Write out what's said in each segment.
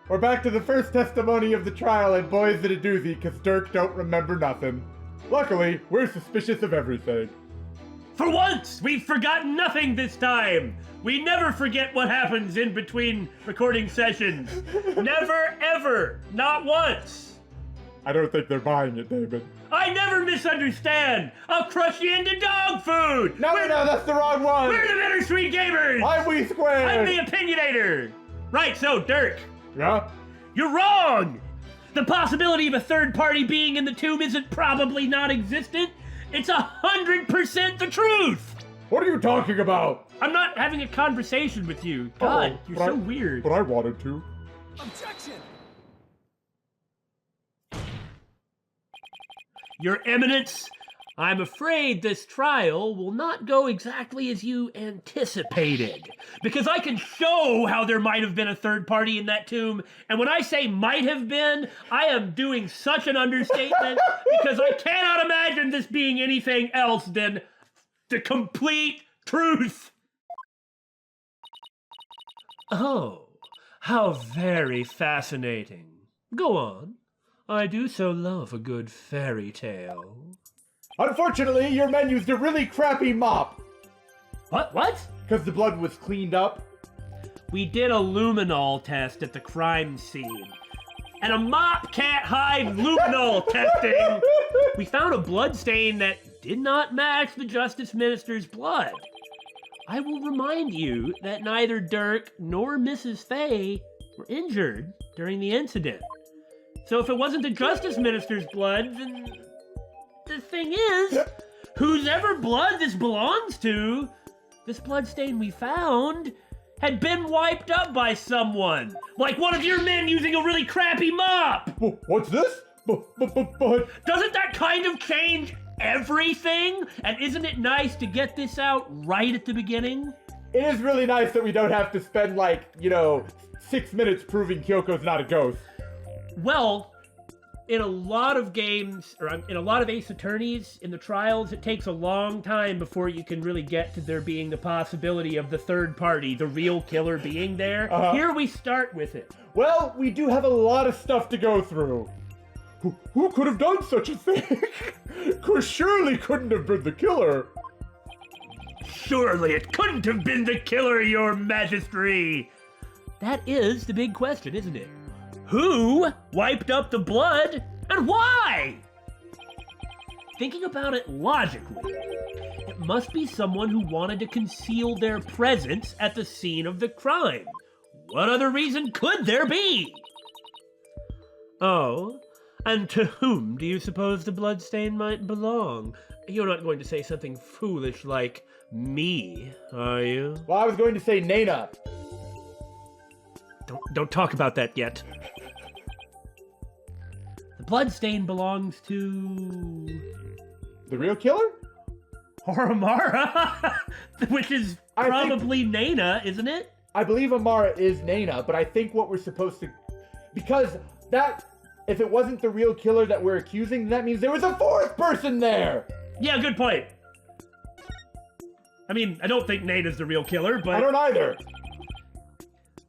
We're back to the first testimony of the trial, and boy is it a doozy, cause Dirk don't remember nothing. Luckily, we're suspicious of everything. For once, we've forgotten nothing this time. We never forget what happens in between recording sessions. Never, ever, not once. I don't think they're buying it, David. I never misunderstand. I'll crush you into dog food. No, that's the wrong one. We're the Bittersweet Gamers. I'm We Square. I'm the Opinionator. Right, so Dirk. Yeah? You're wrong. The possibility of a third party being in the tomb isn't probably non-existent. It's 100% the truth! What are you talking about? I'm not having a conversation with you. God, you're so weird. But I wanted to. Objection! Your Eminence, I'm afraid this trial will not go exactly as you anticipated. Because I can show how there might have been a third party in that tomb, and when I say might have been, I am doing such an understatement because I cannot imagine this being anything else than the complete truth. Oh, how very fascinating. Go on. I do so love a good fairy tale. Unfortunately, your men used a really crappy mop. What? Because the blood was cleaned up. We did a luminol test at the crime scene. And a mop can't hide luminol testing. We found a blood stain that did not match the Justice Minister's blood. I will remind you that neither Dirk nor Mrs. Fay were injured during the incident. So if it wasn't the Justice Minister's blood, then the thing is, whose ever blood this belongs to, this bloodstain we found had been wiped up by someone. Like one of your men using a really crappy mop. What's this? But... Doesn't that kind of change everything? And isn't it nice to get this out right at the beginning? It is really nice that we don't have to spend 6 minutes proving Kyoko's not a ghost. Well, in a lot of games, or in a lot of Ace Attorneys, in the trials, it takes a long time before you can really get to there being the possibility of the third party, the real killer, being there. Here we start with it. Well, we do have a lot of stuff to go through. Who could have done such a thing? Surely couldn't have been the killer. Surely it couldn't have been the killer, Your Majesty. That is the big question, isn't it? Who wiped up the blood, and why? Thinking about it logically, it must be someone who wanted to conceal their presence at the scene of the crime. What other reason could there be? Oh, and to whom do you suppose the bloodstain might belong? You're not going to say something foolish like me, are you? Well, I was going to say Nana. Don't talk about that yet. The bloodstain belongs to... The real killer? Horamara, which is probably Nana, isn't it? I believe Amara is Nana, but I think what we're supposed to... Because if it wasn't the real killer that we're accusing, that means there was a fourth person there! Yeah, good point. I mean, I don't think Nana's the real killer, but... I don't either.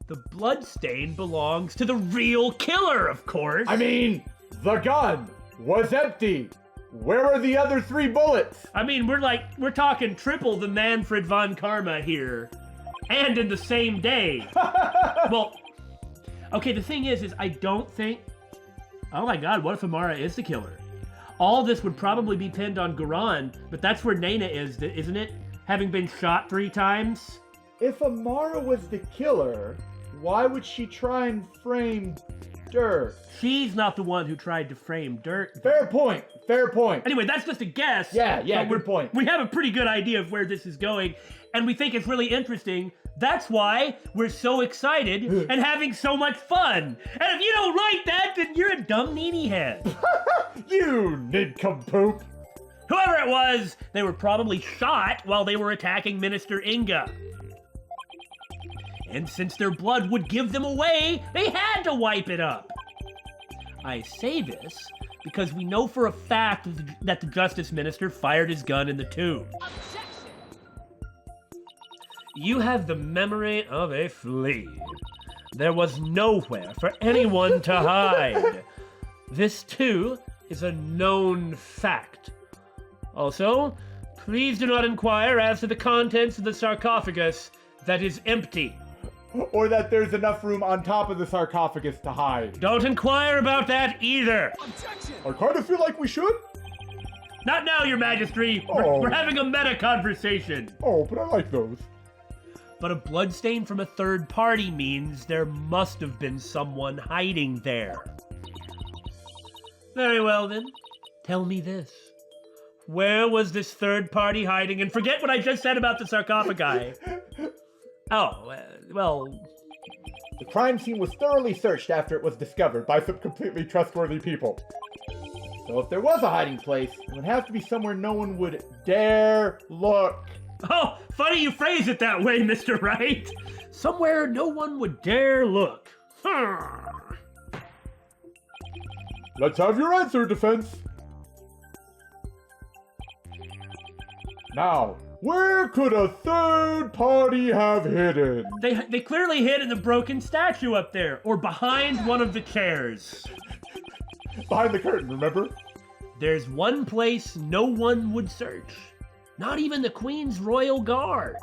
The bloodstain belongs to the real killer, of course. I mean, the gun was empty. Where are the other 3 bullets? I mean, we're talking triple the Manfred von Karma here. And in the same day. Well, okay, the thing is I don't think... Oh my god, what if Amara is the killer? All this would probably be pinned on Garan, but that's where Nana is, isn't it? Having been shot 3 times? If Amara was the killer, why would she try and frame Dirk? She's not the one who tried to frame Dirk. Fair point. Anyway, that's just a guess. Yeah, good point. We have a pretty good idea of where this is going, and we think it's really interesting. That's why we're so excited and having so much fun. And if you don't like that, then you're a dumb needy head. You nincompoop. Whoever it was, they were probably shot while they were attacking Minister Inga. And since their blood would give them away, they had to wipe it up. I say this because we know for a fact that the Justice Minister fired his gun in the tomb. Objection! You have the memory of a flea. There was nowhere for anyone to hide. This, too, is a known fact. Also, please do not inquire as to the contents of the sarcophagus that is empty. Or that there's enough room on top of the sarcophagus to hide. Don't inquire about that either. I kind of feel like we should. Not now, Your Majesty. Oh. We're having a meta conversation. Oh, but I like those. But a bloodstain from a third party means there must have been someone hiding there. Very well then. Tell me this. Where was this third party hiding? And forget what I just said about the sarcophagi. Oh, well... The crime scene was thoroughly searched after it was discovered by some completely trustworthy people. So if there was a hiding place, it would have to be somewhere no one would dare look. Oh, funny you phrase it that way, Mr. Wright. Somewhere no one would dare look. Let's have your answer, defense. Now, where could a third party have hidden? They clearly hid in the broken statue up there, or behind one of the chairs. Behind the curtain, remember? There's one place no one would search. Not even the Queen's Royal Guard.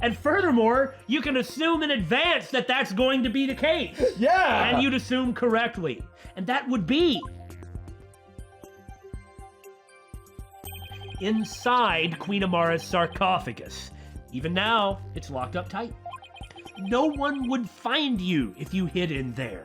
And furthermore, you can assume in advance that that's going to be the case. Yeah! And you'd assume correctly. And that would be... inside Queen Amara's sarcophagus. Even now, it's locked up tight. No one would find you if you hid in there.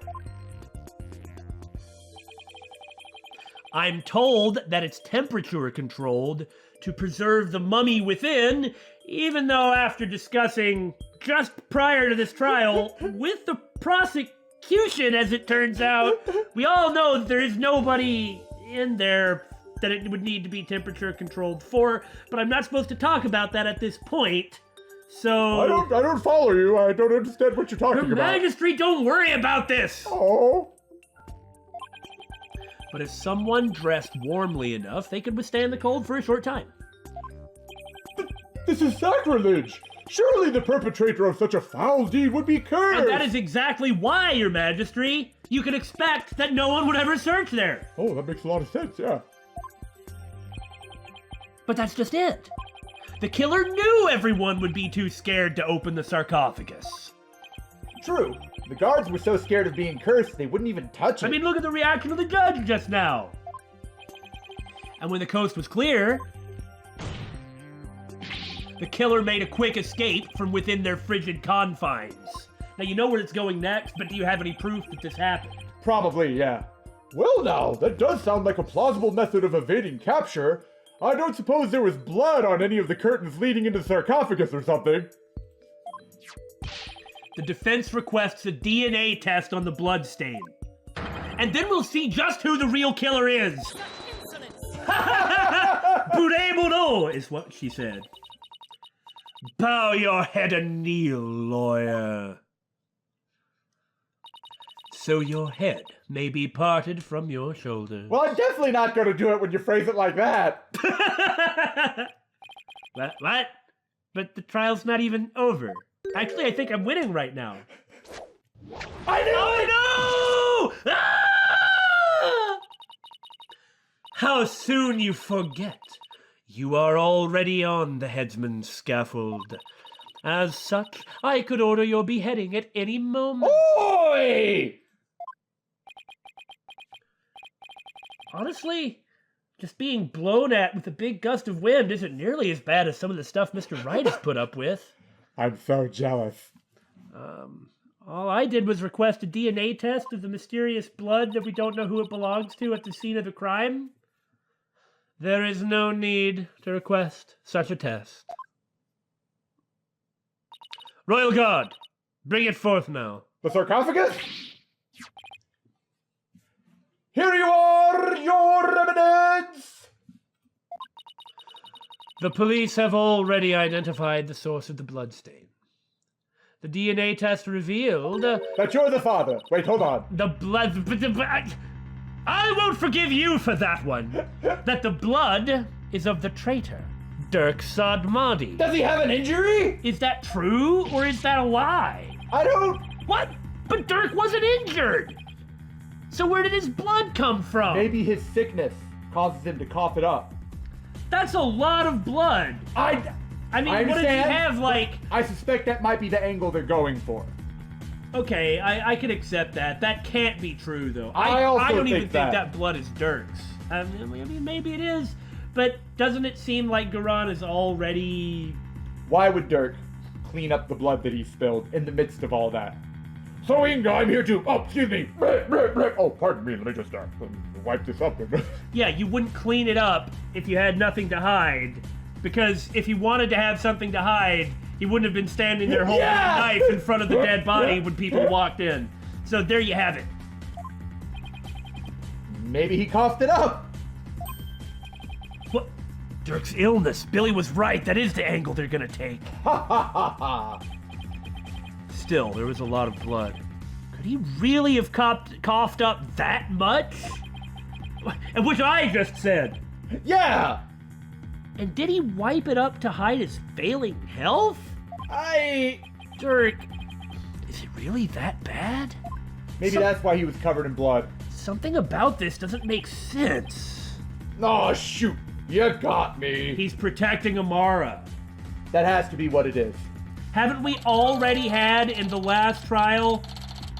I'm told that it's temperature controlled to preserve the mummy within, even though after discussing just prior to this trial with the prosecution, as it turns out, we all know that there is nobody in there that it would need to be temperature controlled for, but I'm not supposed to talk about that at this point. So I don't follow you. I don't understand what you're talking Your about. Majesty, don't worry about this. Oh. But if someone dressed warmly enough, they could withstand the cold for a short time. This is sacrilege! Surely the perpetrator of such a foul deed would be cursed! And that is exactly why, Your Majesty, you could expect that no one would ever search there. Oh, that makes a lot of sense, yeah. But that's just it. The killer knew everyone would be too scared to open the sarcophagus. True. The guards were so scared of being cursed, they wouldn't even touch it. I mean, look at the reaction of the judge just now. And when the coast was clear, the killer made a quick escape from within their frigid confines. Now, you know where it's going next, but do you have any proof that this happened? Probably, yeah. Well now, that does sound like a plausible method of evading capture. I don't suppose there was blood on any of the curtains leading into the sarcophagus or something. The defense requests a DNA test on the bloodstain. And then we'll see just who the real killer is. Boudé is what she said. Bow your head and kneel, lawyer. So your head may be parted from your shoulders. Well, I'm definitely not going to do it when you phrase it like that. What? But the trial's not even over. Actually, I think I'm winning right now. I know! Ah! How soon you forget. You are already on the headsman's scaffold. As such, I could order your beheading at any moment. Oi! Honestly, just being blown at with a big gust of wind isn't nearly as bad as some of the stuff Mr. Wright has put up with. I'm so jealous. All I did was request a DNA test of the mysterious blood that we don't know who it belongs to at the scene of the crime. There is no need to request such a test. Royal Guard, bring it forth now. The sarcophagus? Here you are, your eminence! The police have already identified the source of the bloodstain. The DNA test revealed... that you're the father. Wait, hold on. The blood... I won't forgive you for that one. That the blood is of the traitor, Dirk Sadmadi. Does he have an injury? Is that true, or is that a lie? I don't... What? But Dirk wasn't injured! So where did his blood come from? Maybe his sickness causes him to cough it up. That's a lot of blood. I mean, I what does he have, like... I suspect that might be the angle they're going for. Okay, I can accept that. That can't be true, though. I also don't even think think that blood is Dirk's. I mean, maybe it is, but doesn't it seem like Garan is already... Why would Dirk clean up the blood that he spilled in the midst of all that? So, Inga, I'm here to... Oh, excuse me. Oh, pardon me. Let me just wipe this up. Yeah, you wouldn't clean it up if you had nothing to hide. Because if he wanted to have something to hide, he wouldn't have been standing there holding a knife in front of the dead body when people walked in. So there you have it. Maybe he coughed it up. What? Dirk's illness. Billy was right. That is the angle they're gonna take. Ha ha ha ha. Still, there was a lot of blood. Could he really have coughed up that much? Which I just said. Yeah! And did he wipe it up to hide his failing health? Dirk, is it really that bad? maybe that's why he was covered in blood. Something about this doesn't make sense. Oh, shoot. You got me. He's protecting Amara. That has to be what it is. Haven't we already had in the last trial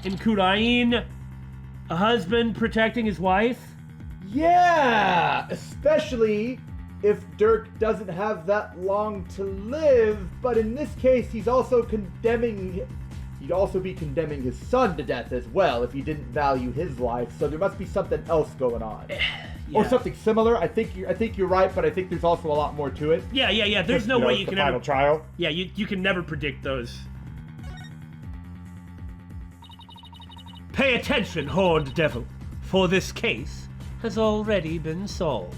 in Kurain a husband protecting his wife? Yeah! Especially if Dirk doesn't have that long to live, but in this case he'd also be condemning his son to death as well if he didn't value his life, so there must be something else going on. Yeah. Or something similar. I think you're right, but I think there's also a lot more to it. Yeah. There's no way you can final trial. Yeah, you can never predict those. Pay attention, horned devil, for this case has already been solved.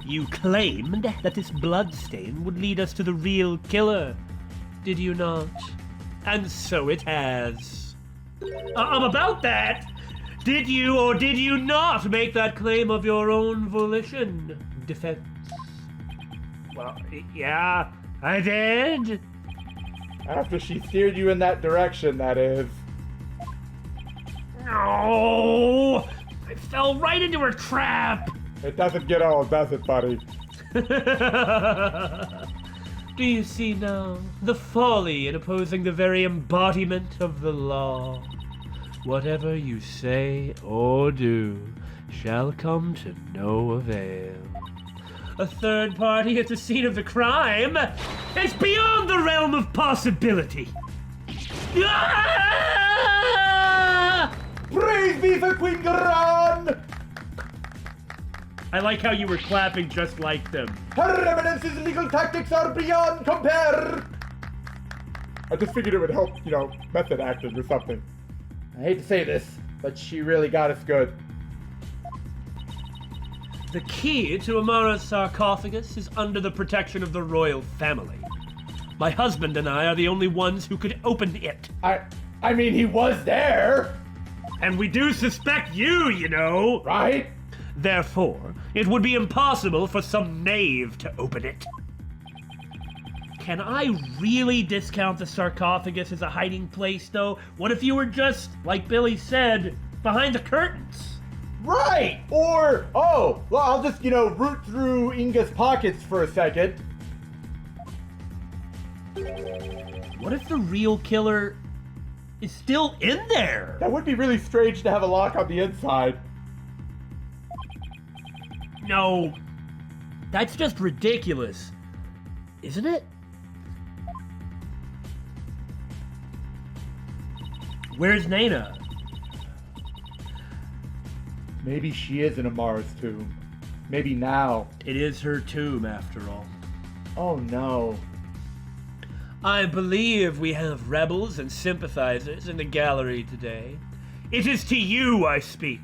You claimed that this bloodstain would lead us to the real killer, did you not? And so it has. About that, did you or did you not make that claim of your own volition, defense? Well, yeah, I did. After she steered you in that direction, that is. No! I fell right into her trap! It doesn't get old, does it, buddy? Do you see now the folly in opposing the very embodiment of the law? Whatever you say or do shall come to no avail. A third party at the scene of the crime is beyond the realm of possibility. Ah! Praise be for Queen Garan! I like how you were clapping just like them. Her Eminence's legal tactics are beyond compare! I just figured it would help, method acting or something. I hate to say this, but she really got us good. The key to Amara's sarcophagus is under the protection of the royal family. My husband and I are the only ones who could open it. I mean, he was there! And we do suspect you know. Right? Therefore, it would be impossible for some knave to open it. Can I really discount the sarcophagus as a hiding place, though? What if you were just, like Billy said, behind the curtains? Right! Or, I'll just, root through Inga's pockets for a second. What if the real killer is still in there? That would be really strange to have a lock on the inside. No, that's just ridiculous, isn't it? Where's Nana? Maybe she is in Amara's tomb. Maybe now. It is her tomb, after all. Oh no. I believe we have rebels and sympathizers in the gallery today. It is to you I speak.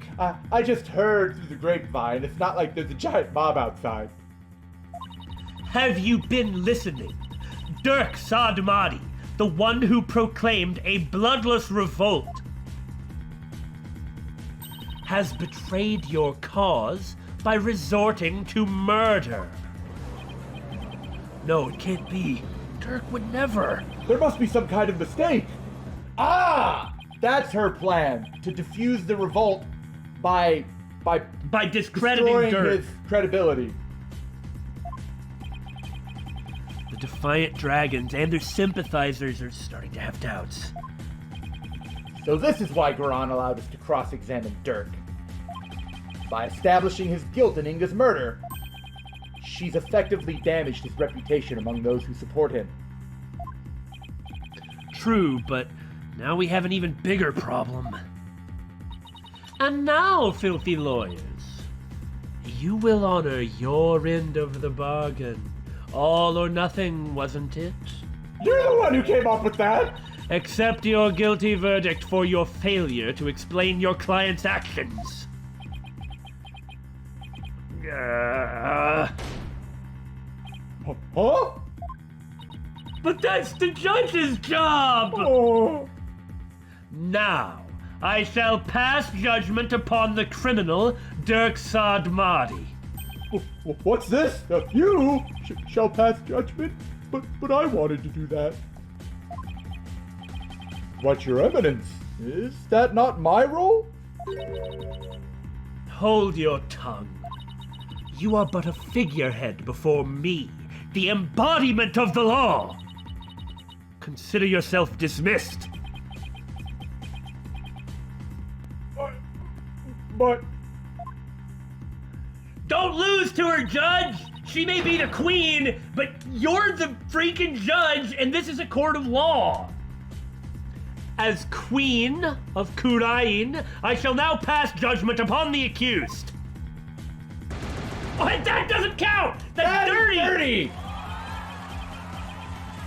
I just heard through the grapevine. It's not like there's a giant mob outside. Have you been listening? Dirk Sadmadi, the one who proclaimed a bloodless revolt, has betrayed your cause by resorting to murder. No, it can't be. Dirk would never. There must be some kind of mistake. Ah! That's her plan, to defuse the revolt by discrediting destroying Dirk. his credibility. The defiant dragons and their sympathizers are starting to have doubts. So this is why Goran allowed us to cross-examine Dirk. By establishing his guilt in Inga's murder, she's effectively damaged his reputation among those who support him. True, but now we have an even bigger problem. And now, filthy lawyers, you will honor your end of the bargain. All or nothing, wasn't it? You're the one who came up with that! Accept your guilty verdict for your failure to explain your client's actions. Huh? But that's the judge's job! Oh. Now, I shall pass judgment upon the criminal, Dirk Sadmadi. What's this? You shall pass judgment? But I wanted to do that. What, your eminence? Is that not my role? Hold your tongue. You are but a figurehead before me, the embodiment of the law. Consider yourself dismissed. But... Don't lose to her, Judge! She may be the queen, but you're the freaking judge, and this is a court of law. As Queen of Kurain, I shall now pass judgment upon the accused. Oh, that doesn't count! That's dirty!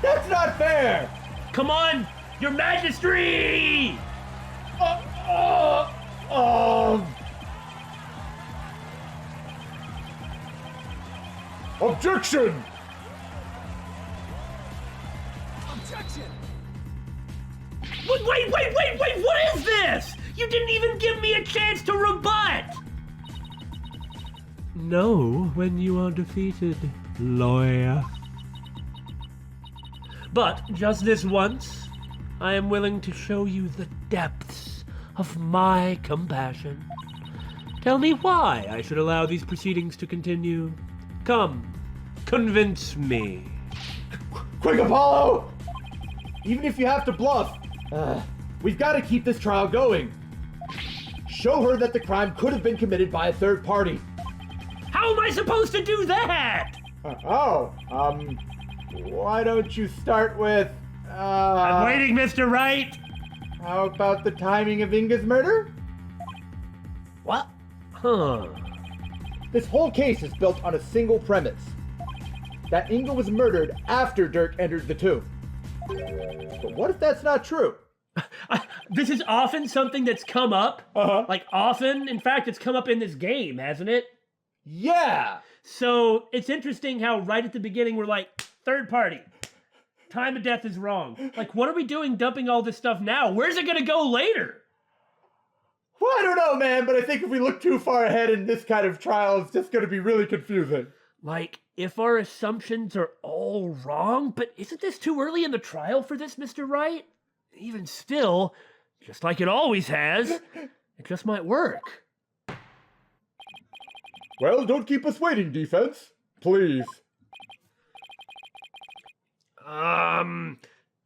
That's not fair! Come on, your majesty! Objection! Wait, what is this? You didn't even give me a chance to rebut! Know when you are defeated, lawyer. But just this once, I am willing to show you the depths of my compassion. Tell me why I should allow these proceedings to continue. Come, convince me. Quick, Apollo! Even if you have to bluff, we've got to keep this trial going. Show her that the crime could have been committed by a third party. How am I supposed to do that? Why don't you start with, I'm waiting, Mr. Wright. How about the timing of Inga's murder? What? Huh. This whole case is built on a single premise. That Inga was murdered after Dirk entered the tomb. But what if that's not true? This is often something that's come up. Uh-huh. Often. In fact, it's come up in this game, hasn't it? Yeah! So, it's interesting how right at the beginning we're like, third party. Time of death is wrong. What are we doing dumping all this stuff now? Where's it gonna go later? Well, I don't know, man, but I think if we look too far ahead in this kind of trial, it's just gonna be really confusing. If our assumptions are all wrong, but isn't this too early in the trial for this, Mr. Wright? Even still, just like it always has, it just might work. Well, don't keep us waiting, defense. Please.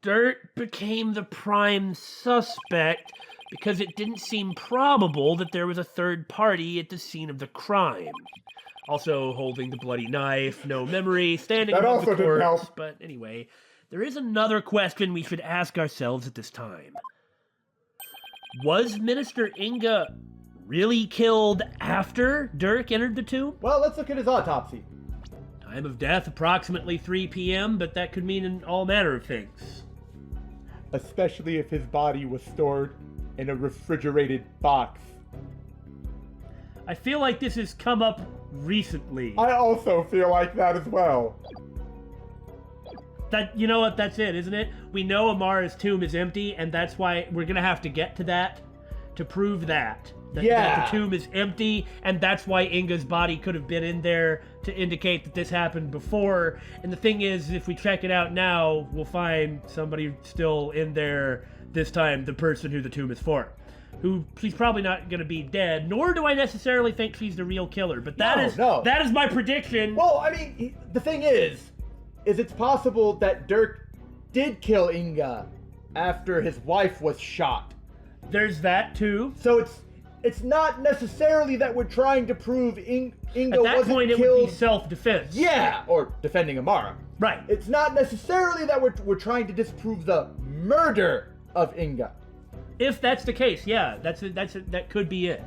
Dirk became the prime suspect because it didn't seem probable that there was a third party at the scene of the crime. Also holding the bloody knife, no memory, standing That above the also didn't corpse. help. But anyway, there is another question we should ask ourselves at this time. Was Minister Inga really killed after Dirk entered the tomb? Well, let's look at his autopsy. Time of death, approximately 3 p.m., but that could mean all manner of things. Especially if his body was stored in a refrigerated box. I feel like this has come up recently. I also feel like that as well. You know what, that's it, isn't it? We know Amara's tomb is empty, and that's why we're gonna have to get to that to prove that Yeah. the tomb is empty, and that's why Inga's body could have been in there to indicate that this happened before. And the thing is, if we check it out now, we'll find somebody still in there, this time the person who the tomb is for. Who, she's probably not going to be dead, nor do I necessarily think she's the real killer, but that is my prediction. Well, I mean, the thing is it's possible that Dirk did kill Inga after his wife was shot. There's that too. So it's not necessarily that we're trying to prove Inga wasn't killed. At that point, it would be self-defense. Yeah, or defending Amara. Right. It's not necessarily that we're trying to disprove the murder of Inga. If that's the case, yeah, that could be it.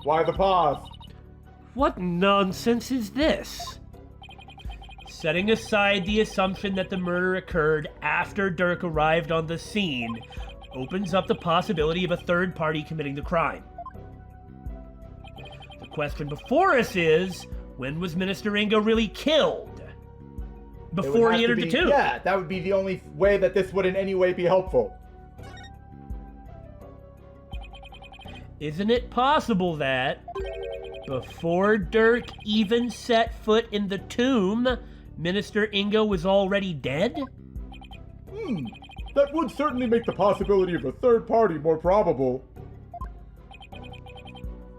Why the pause? What nonsense is this? Setting aside the assumption that the murder occurred after Dirk arrived on the scene opens up the possibility of a third party committing the crime. The question before us is, when was Minister Inga really killed? Before he entered the tomb. Yeah, that would be the only way that this would in any way be helpful. Isn't it possible that, before Dirk even set foot in the tomb, Minister Inga was already dead? That would certainly make the possibility of a third party more probable.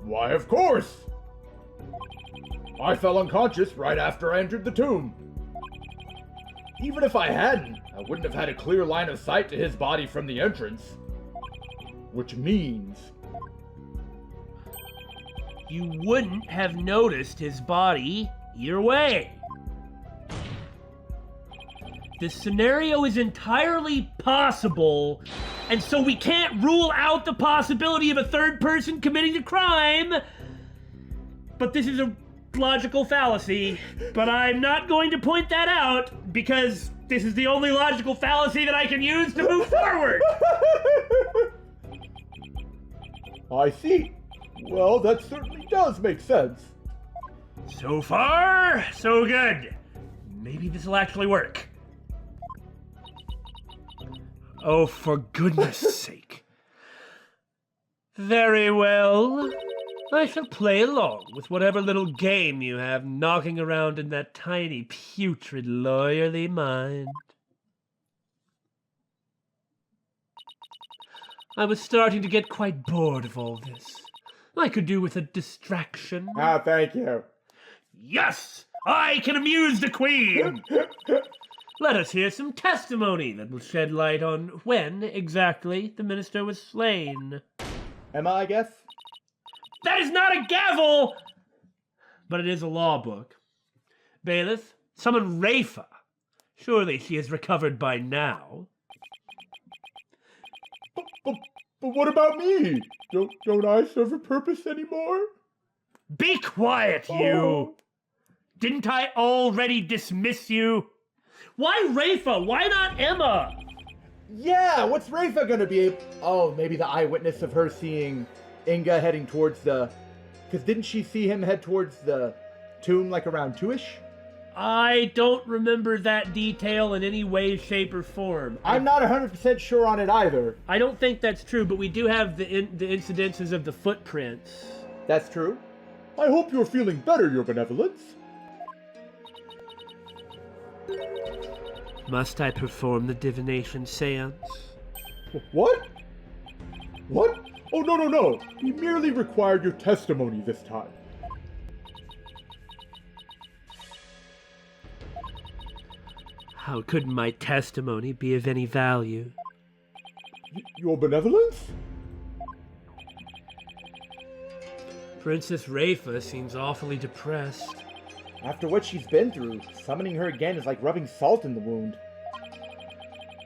Why, of course! I fell unconscious right after I entered the tomb. Even if I hadn't, I wouldn't have had a clear line of sight to his body from the entrance. Which means... You wouldn't have noticed his body either way. This scenario is entirely possible, and so we can't rule out the possibility of a third person committing the crime. But this is a logical fallacy, but I'm not going to point that out because this is the only logical fallacy that I can use to move forward. I see. Well, that certainly does make sense. So far, so good. Maybe this will actually work. Oh, for goodness sake. Very well. I shall play along with whatever little game you have knocking around in that tiny, putrid, lawyerly mind. I was starting to get quite bored of all this. I could do with a distraction. Ah, thank you. Yes! I can amuse the Queen! Let us hear some testimony that will shed light on when exactly the minister was slain. Emma, I guess? That is not a gavel! But it is a law book. Bailiff, summon Rafa. Surely she is recovered by now. But what about me? Don't I serve a purpose anymore? Be quiet, you! Oh. Didn't I already dismiss you? Why Rafa? Why not Emma? Yeah, what's Rafa gonna be? Oh, maybe the eyewitness of her seeing Inga heading towards the... Because didn't she see him head towards the tomb like around 2-ish? I don't remember that detail in any way, shape, or form. I'm not 100% sure on it either. I don't think that's true, but we do have the incidences of the footprints. That's true. I hope you're feeling better, Your Benevolence. Must I perform the divination seance? What? What? Oh, no. We merely required your testimony this time. How could my testimony be of any value? Your Benevolence? Princess Rafa seems awfully depressed. After what she's been through, summoning her again is like rubbing salt in the wound.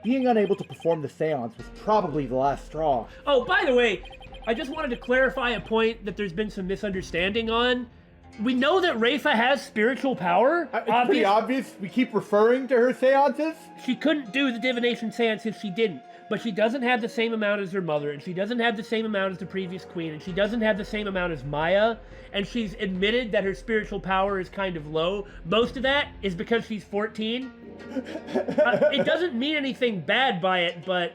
Being unable to perform the seance was probably the last straw. Oh, by the way, I just wanted to clarify a point that there's been some misunderstanding on. We know that Rafa has spiritual power. It's pretty obvious. We keep referring to her seances. She couldn't do the divination seance if she didn't. But she doesn't have the same amount as her mother, and she doesn't have the same amount as the previous queen, and she doesn't have the same amount as Maya, and she's admitted that her spiritual power is kind of low. Most of that is because she's 14. It doesn't mean anything bad by it, but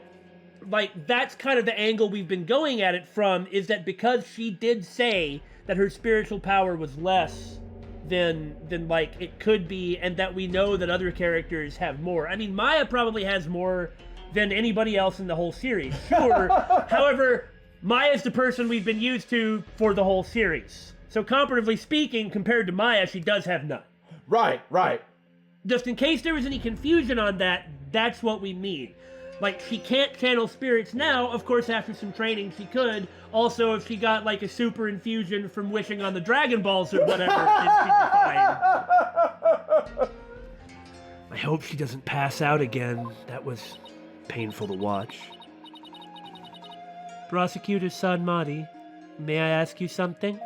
like, that's kind of the angle we've been going at it from, is that because she did say that her spiritual power was less than like it could be, and that we know that other characters have more. I mean, Maya probably has more than anybody else in the whole series, sure. However, Maya's the person we've been used to for the whole series. So comparatively speaking, compared to Maya, she does have none. Right. Just in case there was any confusion on that, that's what we mean. Like, she can't channel spirits now. Of course, after some training, she could. Also, if she got, like, a super infusion from wishing on the Dragon Balls or whatever, then she'd be fine. I hope she doesn't pass out again. That was painful to watch. Prosecutor Sanmati, may I ask you something?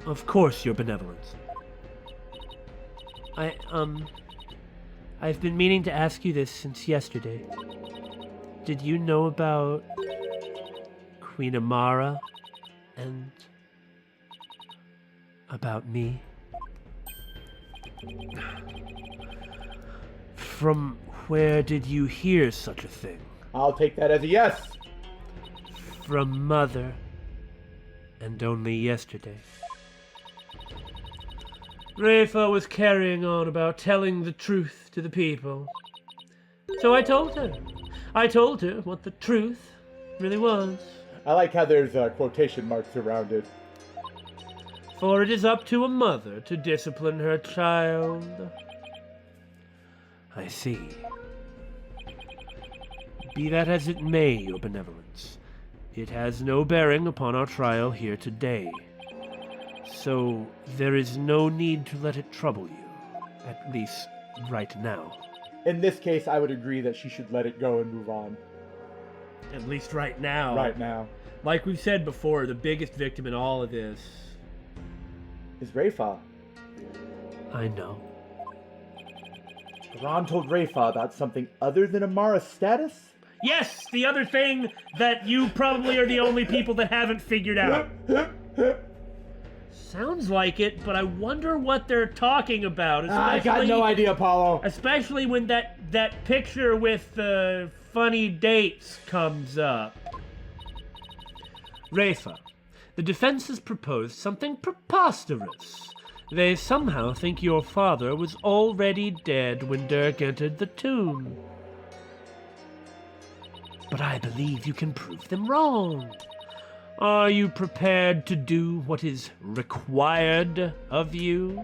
Of course, Your Benevolence. I've been meaning to ask you this since yesterday. Did you know about Queen Amara and about me? From where did you hear such a thing? I'll take that as a yes. From Mother, and only yesterday. Rafa was carrying on about telling the truth to the people. So I told her. I told her what the truth really was. I like how there's quotation marks around it. For it is up to a mother to discipline her child. I see. Be that as it may, Your Benevolence, it has no bearing upon our trial here today. So there is no need to let it trouble you, at least right now. In this case, I would agree that she should let it go and move on. At least right now. Right now. Like we've said before, the biggest victim in all of this is Rafa. I know. Ron told Rafa about something other than Amara's status? Yes, the other thing that you probably are the only people that haven't figured out. Sounds like it, but I wonder what they're talking about. I got no idea, Apollo. Especially when that picture with the funny dates comes up. Rafa, the defense has proposed something preposterous. They somehow think your father was already dead when Dirk entered the tomb. But I believe you can prove them wrong. Are you prepared to do what is required of you?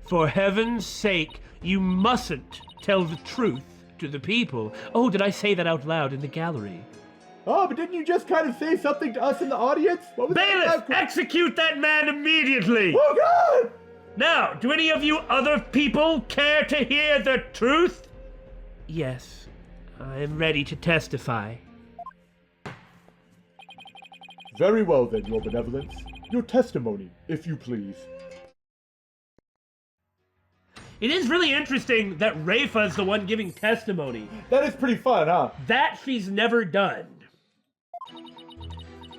For heaven's sake, you mustn't tell the truth to the people. Oh, did I say that out loud in the gallery? Oh, but didn't you just kind of say something to us in the audience? What was Bailiff, execute that man immediately! Oh, God! Now, do any of you other people care to hear the truth? Yes, I am ready to testify. Very well then, Your Benevolence. Your testimony, if you please. It is really interesting that Rafa is the one giving testimony. That is pretty fun, huh? That she's never done.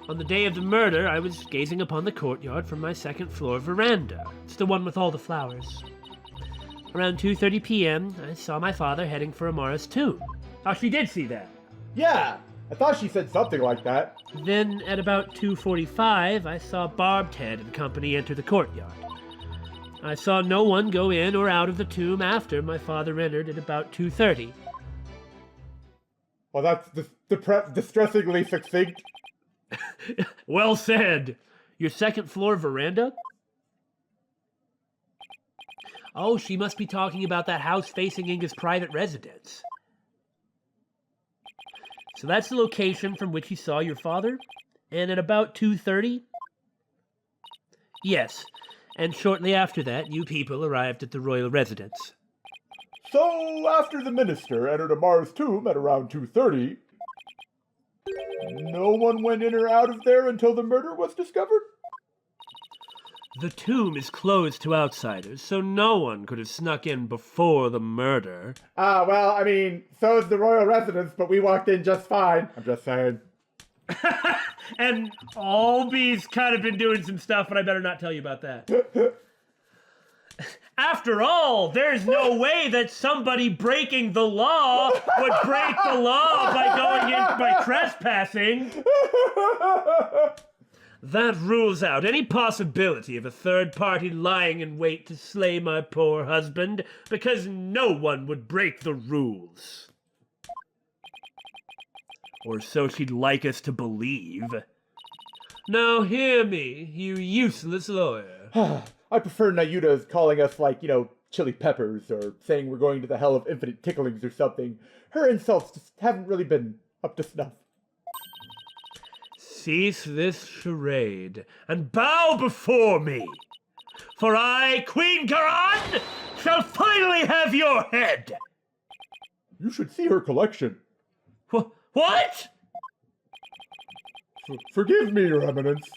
On the day of the murder, I was gazing upon the courtyard from my second floor veranda. It's the one with all the flowers. Around 2:30 p.m., I saw my father heading for Amara's tomb. Oh, she did see that. Yeah, I thought she said something like that. Then, at about 2:45, I saw Barbed Head and company enter the courtyard. I saw no one go in or out of the tomb after my father entered at about 2:30. Well, that's distressingly succinct. Well said. Your second floor veranda? Oh, she must be talking about that house facing Inga's private residence. So that's the location from which you saw your father? And at about 2:30? Yes, and shortly after that, you people arrived at the royal residence. So, after the minister entered Amara's tomb at around 2:30, no one went in or out of there until the murder was discovered? The tomb is closed to outsiders, so no one could have snuck in before the murder. Well, I mean, so is the royal residence, but we walked in just fine. I'm just saying. And Albie's kind of been doing some stuff, but I better not tell you about that. After all, there's no way that somebody breaking the law would break the law by trespassing. That rules out any possibility of a third party lying in wait to slay my poor husband, because no one would break the rules. Or so she'd like us to believe. Now hear me, you useless lawyer. I prefer Nayuta's calling us chili peppers, or saying we're going to the hell of infinite ticklings or something. Her insults just haven't really been up to snuff. Cease this charade, and bow before me, for I, Queen Karan, shall finally have your head! You should see her collection. What? Forgive me, Your Eminence,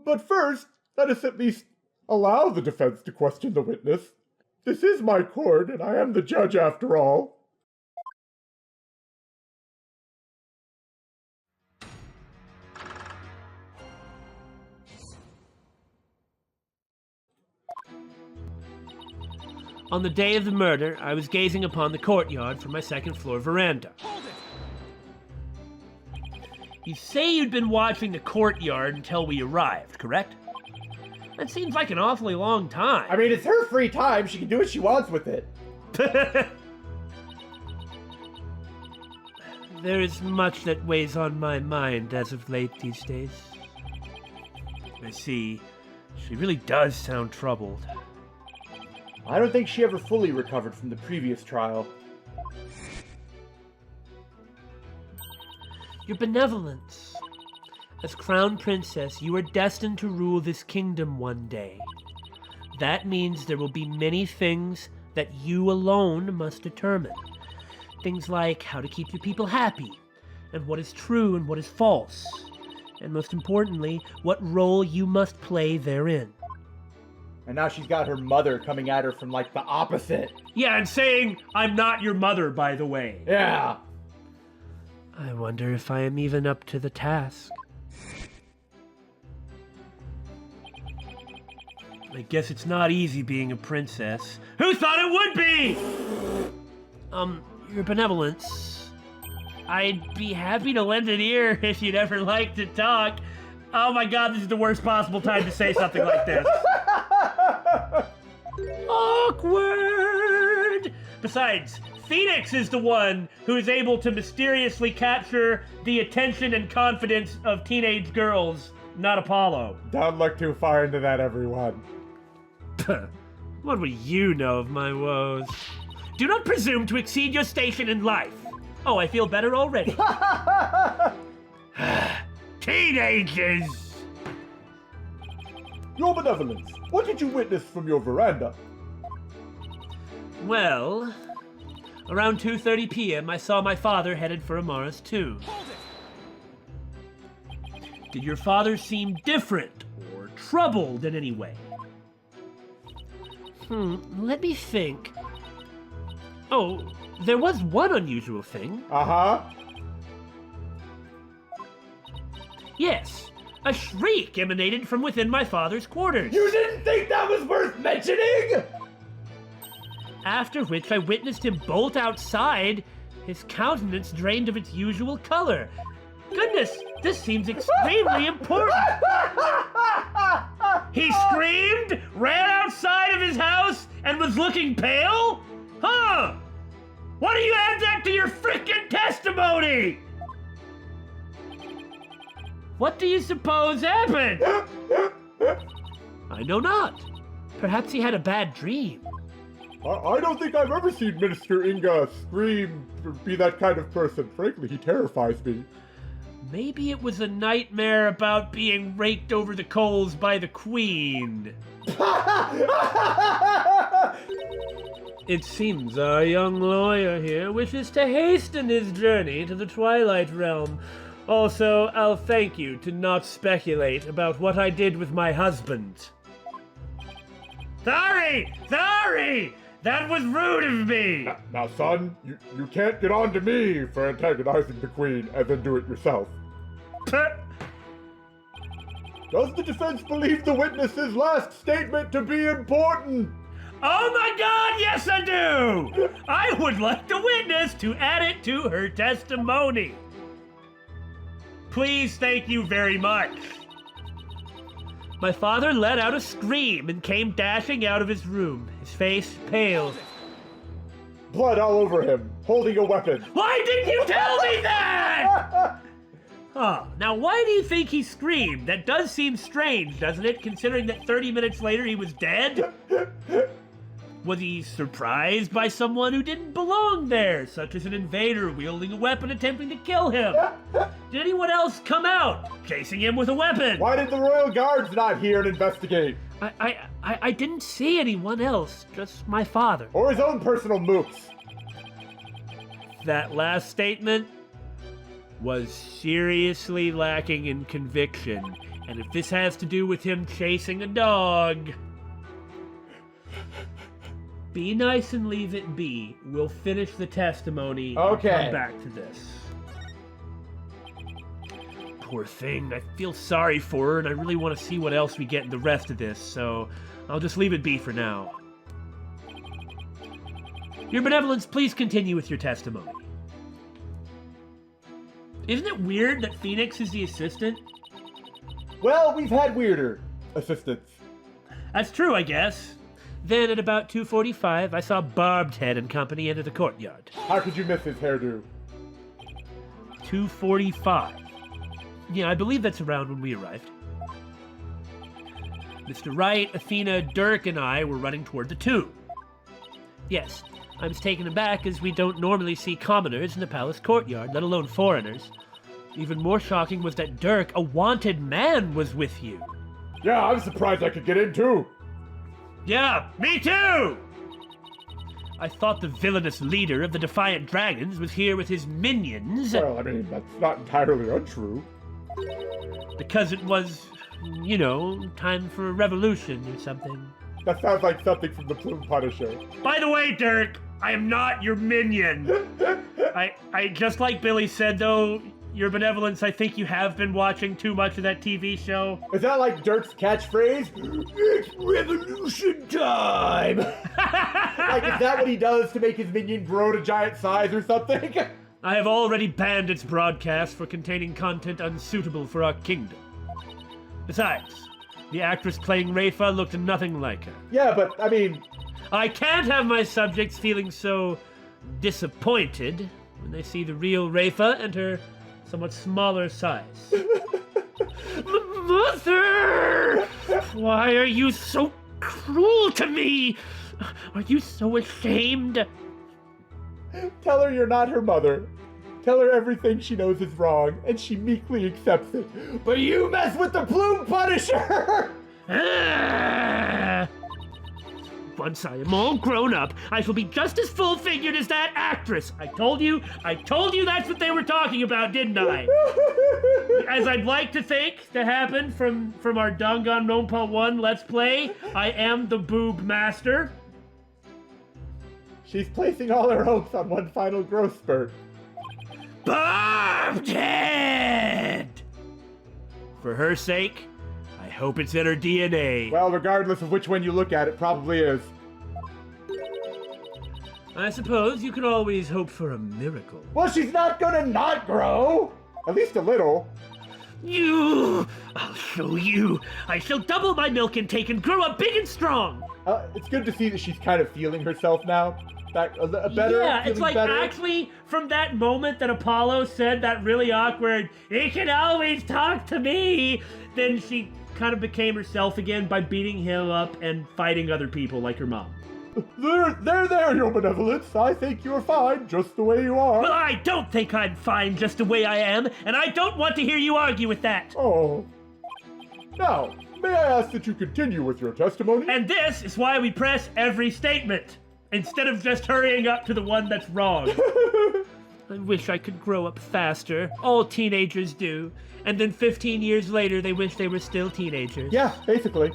but first, let us at least allow the defense to question the witness. This is my court, and I am the judge after all. On the day of the murder, I was gazing upon the courtyard from my second-floor veranda. You say you'd been watching the courtyard until we arrived, correct? That seems like an awfully long time. I mean, it's her free time. She can do what she wants with it. There is much that weighs on my mind as of late these days. I see. She really does sound troubled. I don't think she ever fully recovered from the previous trial. Your benevolence. As Crown Princess, you are destined to rule this kingdom one day. That means there will be many things that you alone must determine. Things like how to keep your people happy, and what is true and what is false, and most importantly, what role you must play therein. And now she's got her mother coming at her from the opposite. Yeah, and saying, I'm not your mother, by the way. Yeah. I wonder if I am even up to the task. I guess it's not easy being a princess. Who thought it would be? Your benevolence. I'd be happy to lend an ear if you'd ever like to talk. Oh my god, this is the worst possible time to say something like this. Awkward! Besides, Phoenix is the one who is able to mysteriously capture the attention and confidence of teenage girls, not Apollo. Don't look too far into that, everyone. What would you know of my woes? Do not presume to exceed your station in life. Oh, I feel better already. Teenagers! Your benevolence, what did you witness from your veranda? Well, around 2:30 p.m., I saw my father headed for Amara's tomb. Did your father seem different or troubled in any way? Let me think. Oh, there was one unusual thing. Uh-huh. Yes, a shriek emanated from within my father's quarters. You didn't think that was worth mentioning? After which I witnessed him bolt outside, his countenance drained of its usual color. Goodness, this seems extremely important. He screamed, ran outside of his house, and was looking pale? Huh! Why do you add that to your frickin' testimony? What do you suppose happened? I know not. Perhaps he had a bad dream. I don't think I've ever seen Minister Inga scream or be that kind of person. Frankly, he terrifies me. Maybe it was a nightmare about being raked over the coals by the Queen. It seems our young lawyer here wishes to hasten his journey to the Twilight Realm. Also, I'll thank you to not speculate about what I did with my husband. Sorry! That was rude of me! Now, son, you can't get on to me for antagonizing the Queen and then do it yourself. Does the defense believe the witness's last statement to be important? Oh my God, yes I do! I would like the witness to add it to her testimony. Please, thank you very much. My father let out a scream and came dashing out of his room, his face pale. Blood all over him, holding a weapon. Why didn't you tell me that? Oh, now why do you think he screamed? That does seem strange, doesn't it, considering that 30 minutes later he was dead? Was he surprised by someone who didn't belong there, such as an invader wielding a weapon attempting to kill him? Did anyone else come out, chasing him with a weapon? Why did the royal guards not hear and investigate? I didn't see anyone else, just my father. Or his own personal mooks? That last statement was seriously lacking in conviction, and if this has to do with him chasing a dog, be nice and leave it be. We'll finish the testimony Okay. and come back to this. Poor thing, I feel sorry for her, and I really want to see what else we get in the rest of this, so I'll just leave it be for now. Your Benevolence, please continue with your testimony. Isn't it weird that Phoenix is the assistant? Well, we've had weirder assistants. That's true, I guess. Then at about 2:45, I saw Barbed Head and company enter the courtyard. How could you miss his hairdo? 2:45. Yeah, I believe that's around when we arrived. Mr. Wright, Athena, Dirk, and I were running toward the tomb. Yes, I was taken aback as we don't normally see commoners in the palace courtyard, let alone foreigners. Even more shocking was that Dirk, a wanted man, was with you. Yeah, I'm surprised I could get in too. Yeah, me too! I thought the villainous leader of the Defiant Dragons was here with his minions. Well, I mean, that's not entirely untrue. Because it was, you know, time for a revolution or something. That sounds like something from the Plume Punisher. By the way, Dirk, I am not your minion. I just like Billy said, though, Your Benevolence, I think you have been watching too much of that TV show. Is that like Dirk's catchphrase? It's revolution time! Like, is that what he does to make his minion grow to giant size or something? I have already banned its broadcast for containing content unsuitable for our kingdom. Besides, the actress playing Rafa looked nothing like her. Yeah, but, I mean... I can't have my subjects feeling so disappointed when they see the real Rafa and her somewhat smaller size. Mother! Why are you so cruel to me? Are you so ashamed? Tell her you're not her mother. Tell her everything she knows is wrong, and she meekly accepts it. But you mess with the Plume Punisher! Ah! Once I am all grown up, I shall be just as full-figured as that actress. I told you that's what they were talking about, didn't I? As I'd like to think that happened from our Danganronpa 1 Let's Play, I am the boob master. She's placing all her hopes on one final growth spurt. Barbed Head! For her sake, I hope it's in her DNA. Well, regardless of which one you look at, it probably is. I suppose you could always hope for a miracle. Well, she's not gonna not grow! At least a little. I'll show you. I shall double my milk intake and grow up big and strong. It's good to see that she's kind of feeling herself now. Better. Yeah, it's like better. actually from that moment that Apollo said that really awkward, "He can always talk to me," then she kind of became herself again by beating him up and fighting other people like her mom. There, Your Benevolence. I think you're fine just the way you are. Well, I don't think I'm fine just the way I am, and I don't want to hear you argue with that. Oh. Now, may I ask that you continue with your testimony? And this is why we press every statement, instead of just hurrying up to the one that's wrong. I wish I could grow up faster. All teenagers do. And then 15 years later, they wish they were still teenagers. Yeah, basically.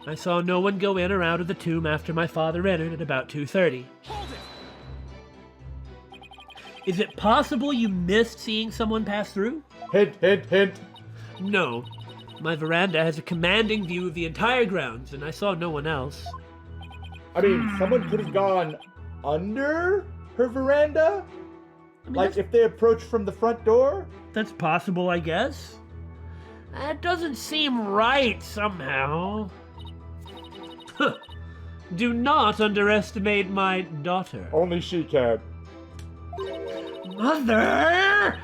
I saw no one go in or out of the tomb after my father entered at about 2:30. Hold it! Is it possible you missed seeing someone pass through? Hint, hint, hint. No. My veranda has a commanding view of the entire grounds, and I saw no one else. I mean, someone could have gone under her veranda? I mean, Like if they approached from the front door? that's possible, I guess. That doesn't seem right somehow. Do not underestimate my daughter. Only she can. Mother!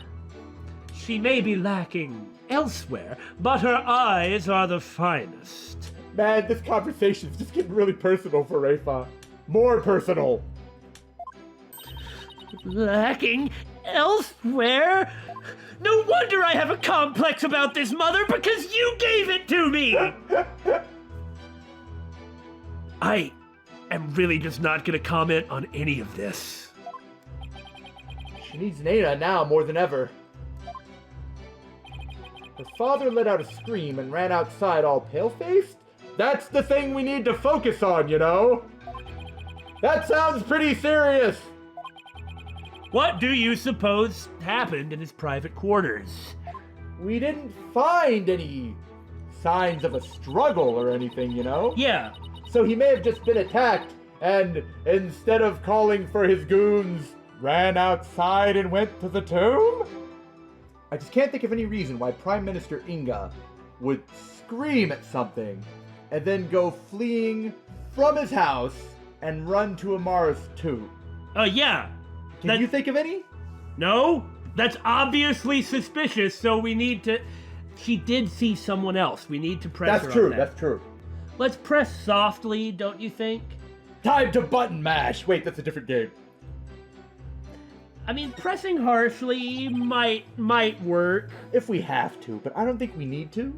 She may be lacking elsewhere, but her eyes are the finest. Man, this conversation's just getting really personal for Rafa. More personal. Lacking elsewhere? No wonder I have a complex about this, Mother, because you gave it to me! I am really just not gonna comment on any of this. She needs Nana now more than ever. Her father let out a scream and ran outside all pale-faced? That's the thing we need to focus on, you know? That sounds pretty serious! What do you suppose happened in his private quarters? We didn't find any signs of a struggle or anything, you know? Yeah, So he may have just been attacked and, instead of calling for his goons, ran outside and went to the tomb? I just can't think of any reason why Prime Minister Inga would scream at something and then go fleeing from his house and run to Amara's tomb. yeah. Can you think of any? No? That's obviously suspicious, so we need to... She did see someone else. We need to press her on that. That's true. Let's press softly, don't you think? Time to button mash! Wait, that's a different game. I mean, pressing harshly might work. If we have to, but I don't think we need to.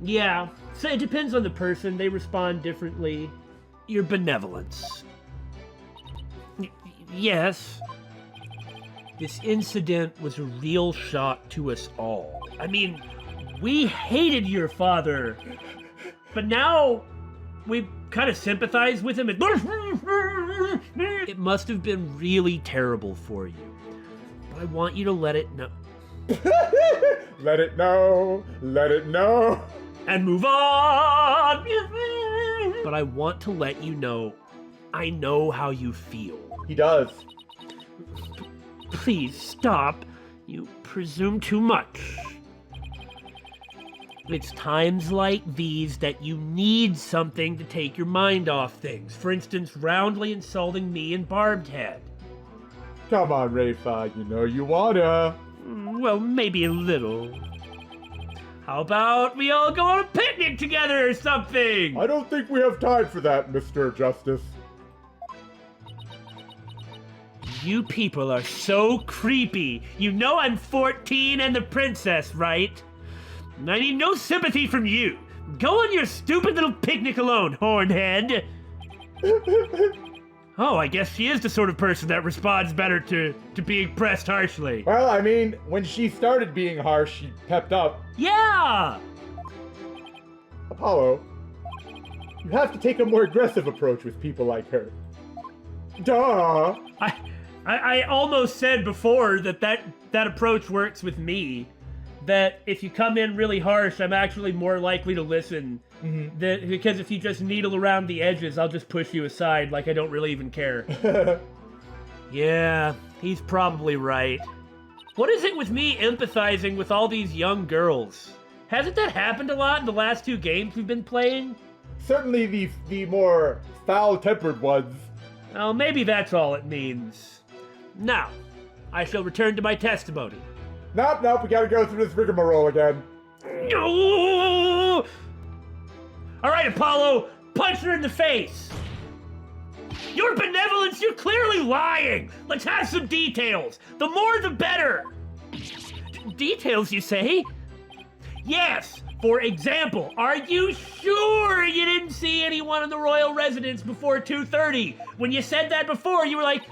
Yeah, so it depends on the person. They respond differently. Your benevolence. Yes. This incident was a real shock to us all. I mean, we hated your father, but now we kind of sympathize with him. It must have been really terrible for you. But I want you to let it know. Let it know. Let it know. And move on. But I want to let you know, I know how you feel. He does. Please stop. You presume too much. It's times like these that you need something to take your mind off things. For instance, roundly insulting me and Barbed Head. Come on, Rafa. You know you wanna. Well, maybe a little. How about we all go on a picnic together or something? I don't think we have time for that, Mr. Justice. You people are so creepy. You know I'm 14 and the princess, right? I need no sympathy from you. Go on your stupid little picnic alone, hornhead. Oh, I guess she is the sort of person that responds better to being pressed harshly. Well, I mean, when she started being harsh, she pepped up. Yeah! Apollo, you have to take a more aggressive approach with people like her. Duh! I almost said before that approach works with me. That if you come in really harsh, I'm actually more likely to listen. Mm-hmm. Because if you just needle around the edges, I'll just push you aside like I don't really even care. Yeah, he's probably right. What is it with me empathizing with all these young girls? Hasn't that happened a lot in the last 2 games we've been playing? Certainly the more foul-tempered ones. Oh, maybe that's all it means. Now, I shall return to my testimony. Nope, we gotta go through this rigmarole again. No! All right, Apollo, punch her in the face. Your benevolence, you're clearly lying. Let's have some details. The more, the better. Details, you say? Yes. For example, are you sure you didn't see anyone in the royal residence before 2:30? When you said that before, you were like,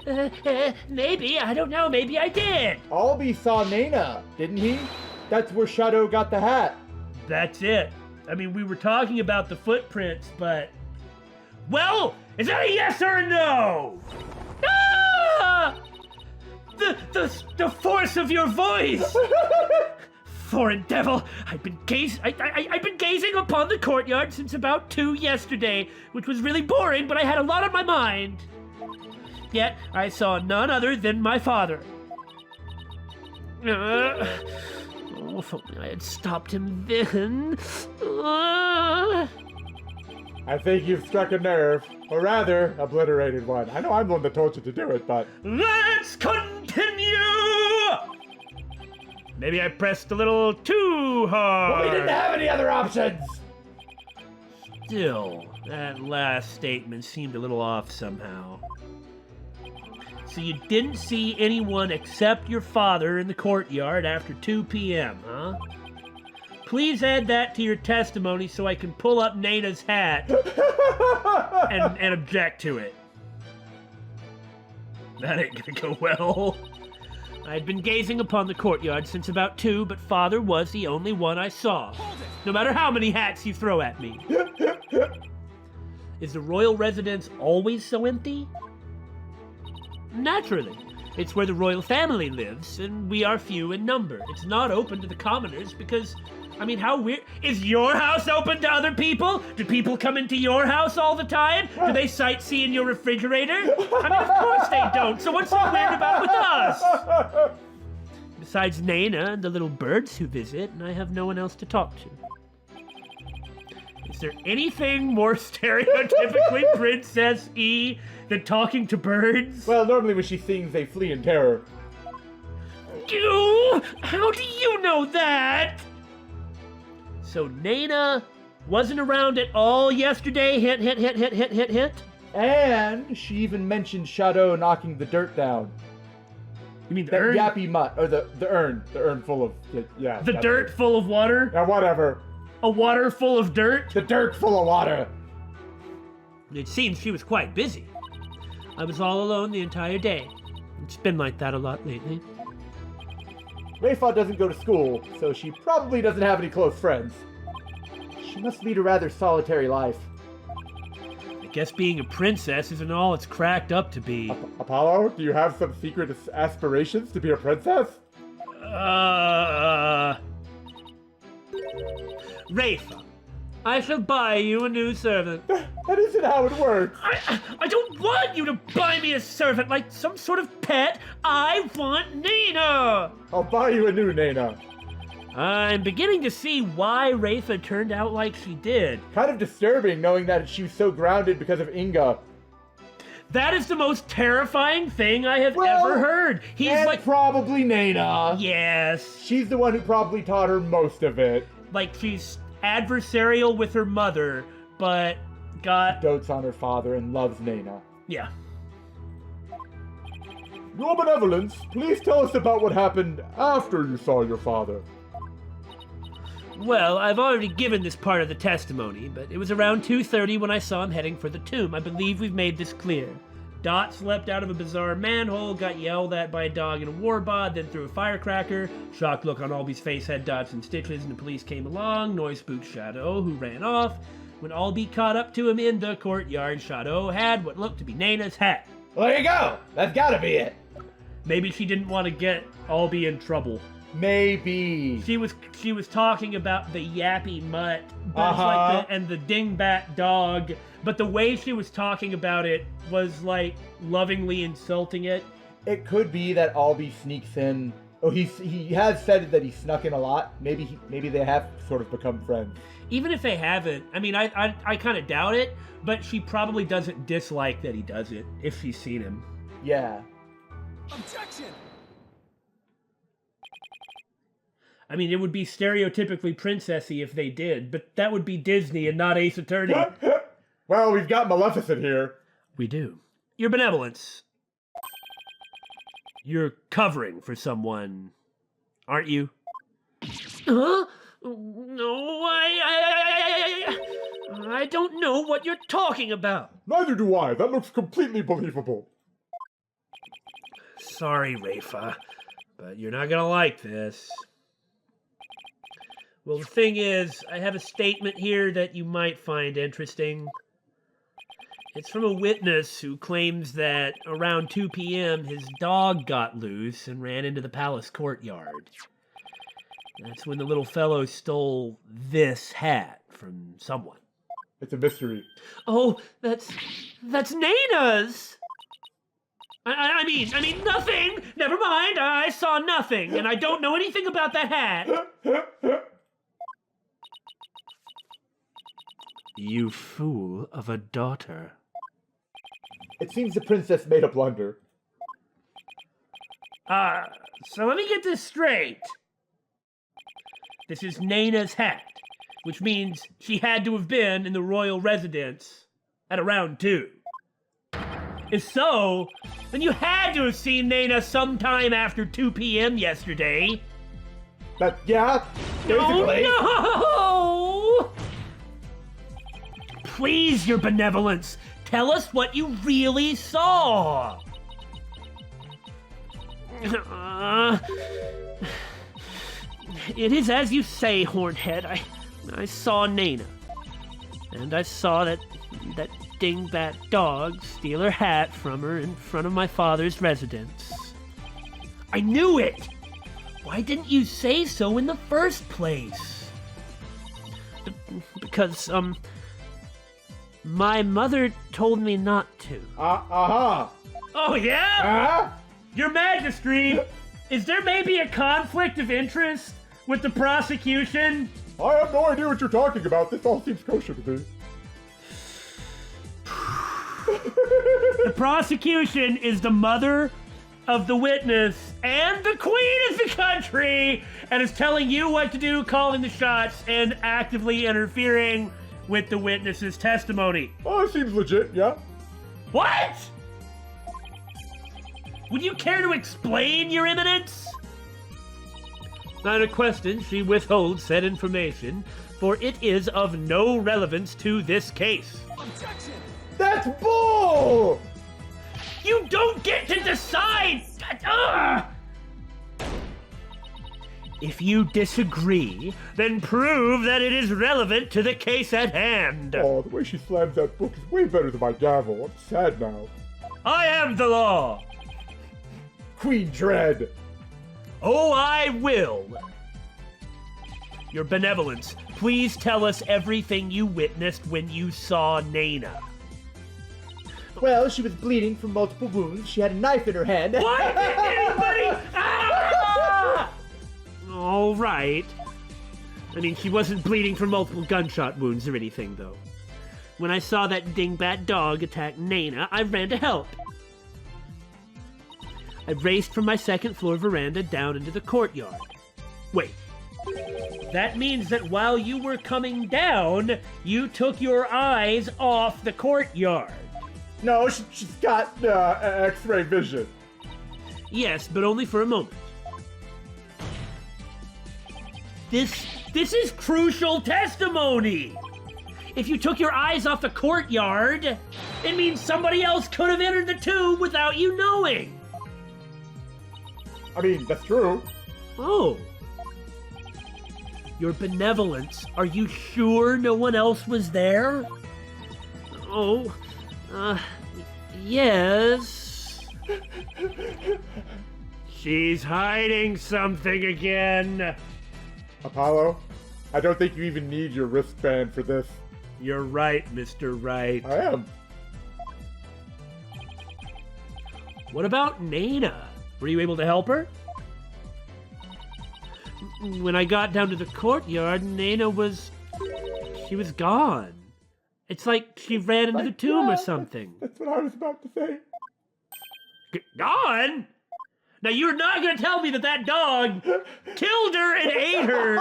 maybe, I don't know, maybe I did. Albie saw Nana, didn't he? That's where Shadow got the hat. That's it. I mean, we were talking about the footprints, but... Well, is that a yes or a no? Ah! The force of your voice! foreign devil! I've been gazing upon the courtyard since about 2 yesterday, which was really boring, but I had a lot on my mind. Yet I saw none other than my father. Oh, if only I had stopped him then. I think you've struck a nerve, or rather, obliterated one. I know I'm the one that told you to do it, but... Let's continue! Maybe I pressed a little too hard. But we didn't have any other options! Still, that last statement seemed a little off somehow. So you didn't see anyone except your father in the courtyard after 2 p.m., huh? Please add that to your testimony so I can pull up Nana's hat and object to it. That ain't gonna go well. I'd been gazing upon the courtyard since about 2, but father was the only one I saw. No matter how many hats you throw at me. Is the royal residence always so empty? Naturally. It's where the royal family lives, and we are few in number. It's not open to the commoners because, I mean, how weird. Is your house open to other people? Do people come into your house all the time? Do they sightsee in your refrigerator? I mean, of course they don't, so what's so weird about it with us? Besides Nana and the little birds who visit, and I have no one else to talk to. Is there anything more stereotypically princess-y than talking to birds? Well, normally when she sings, they flee in terror. How do you know that? So Nana wasn't around at all yesterday? Hit. And she even mentioned Shadow knocking the dirt down. You mean the That urn? yappy mutt, or the urn. The urn full of, yeah. The that's dirt it. full of water? Yeah, whatever. A water full of dirt? The dirt full of water. It seems she was quite busy. I was all alone the entire day. It's been like that a lot lately. Rayfa doesn't go to school, so she probably doesn't have any close friends. She must lead a rather solitary life. I guess being a princess isn't all it's cracked up to be. Apollo, do you have some secret aspirations to be a princess? Rafa, I shall buy you a new servant. That isn't how it works. I don't want you to buy me a servant like some sort of pet. I want Nina. I'll buy you a new Nana. I'm beginning to see why Rafa turned out like she did. Kind of disturbing knowing that she was so grounded because of Inga. That is the most terrifying thing I have ever heard. He's and like... probably Nana. Yes. She's the one who probably taught her most of it. Like she's adversarial with her mother, but got... Dotes on her father and loves Nana. Yeah. Your benevolence, please tell us about what happened after you saw your father. Well, I've already given this part of the testimony, but it was around 2:30 when I saw him heading for the tomb. I believe we've made this clear. Dot slept out of a bizarre manhole, got yelled at by a dog in a warbod, then threw a firecracker. Shocked look on Alby's face had dots and stitches, and the police came along. Noise spooked Shadow, who ran off. When Alby caught up to him in the courtyard, Shadow had what looked to be Nana's hat. Well, there you go. That's gotta be it. Maybe she didn't want to get Alby in trouble. Maybe. She was talking about the yappy mutt, but it's like and the dingbat dog, but the way she was talking about it was like lovingly insulting it. It could be that Albie sneaks in. Oh, he has said that he snuck in a lot. Maybe they have sort of become friends. Even if they haven't, I mean, I kind of doubt it, but she probably doesn't dislike that he does it if she's seen him. Yeah. Objection! I mean, it would be stereotypically princessy if they did, but that would be Disney and not Ace Attorney. Well, we've got Maleficent here. We do. Your benevolence. You're covering for someone, aren't you? Huh? No, I don't know what you're talking about. Neither do I. That looks completely believable. Sorry, Rafa, but you're not gonna like this. Well, the thing is, I have a statement here that you might find interesting. It's from a witness who claims that around 2 p.m. his dog got loose and ran into the palace courtyard. That's when the little fellow stole this hat from someone. It's a mystery. Oh, that's Nana's! I mean, nothing! Never mind, I saw nothing, and I don't know anything about that hat. You fool of a daughter. It seems the princess made a blunder. So let me get this straight. This is Nana's hat, which means she had to have been in the royal residence at around 2. If so, then you had to have seen Nana sometime after 2 p.m. yesterday. Yeah, basically. Oh, no! Please, your benevolence, tell us what you really saw. It is as you say, Hornhead. I saw Nana. And I saw that dingbat dog steal her hat from her in front of my father's residence. I knew it! Why didn't you say so in the first place? Because, my mother told me not to. Uh-huh. Oh, yeah? Uh-huh. Your Majesty, is there maybe a conflict of interest with the prosecution? I have no idea what you're talking about. This all seems kosher to me. The prosecution is the mother of the witness and the queen of the country, and is telling you what to do, calling the shots, and actively interfering with the witness's testimony. Oh, it seems legit, yeah. What? Would you care to explain, Your Eminence? Not a question, she withholds said information, for it is of no relevance to this case. Objection! That's bull! You don't get to decide! If you disagree, then prove that it is relevant to the case at hand. Oh, the way she slams that book is way better than my gavel. I'm sad now. I am the law. Queen Dread. Oh, I will. Your benevolence, please tell us everything you witnessed when you saw Nana. Well, she was bleeding from multiple wounds. She had a knife in her hand. Why didn't anybody? Ah! All right. I mean, she wasn't bleeding from multiple gunshot wounds or anything, though. When I saw that dingbat dog attack Nana, I ran to help. I raced from my second floor veranda down into the courtyard. Wait. That means that while you were coming down, you took your eyes off the courtyard. No, she's got X-ray vision. Yes, but only for a moment. This is crucial testimony. If you took your eyes off the courtyard, it means somebody else could have entered the tomb without you knowing. I mean, that's true. Oh. Your benevolence, are you sure no one else was there? Oh, yes. She's hiding something again. Apollo, I don't think you even need your wristband for this. You're right, Mr. Wright. I am. What about Nana? Were you able to help her? When I got down to the courtyard, Nana was gone. It's like she ran into the tomb or something. That's what I was about to say. Gone? Now you're not going to tell me that dog killed her and ate her.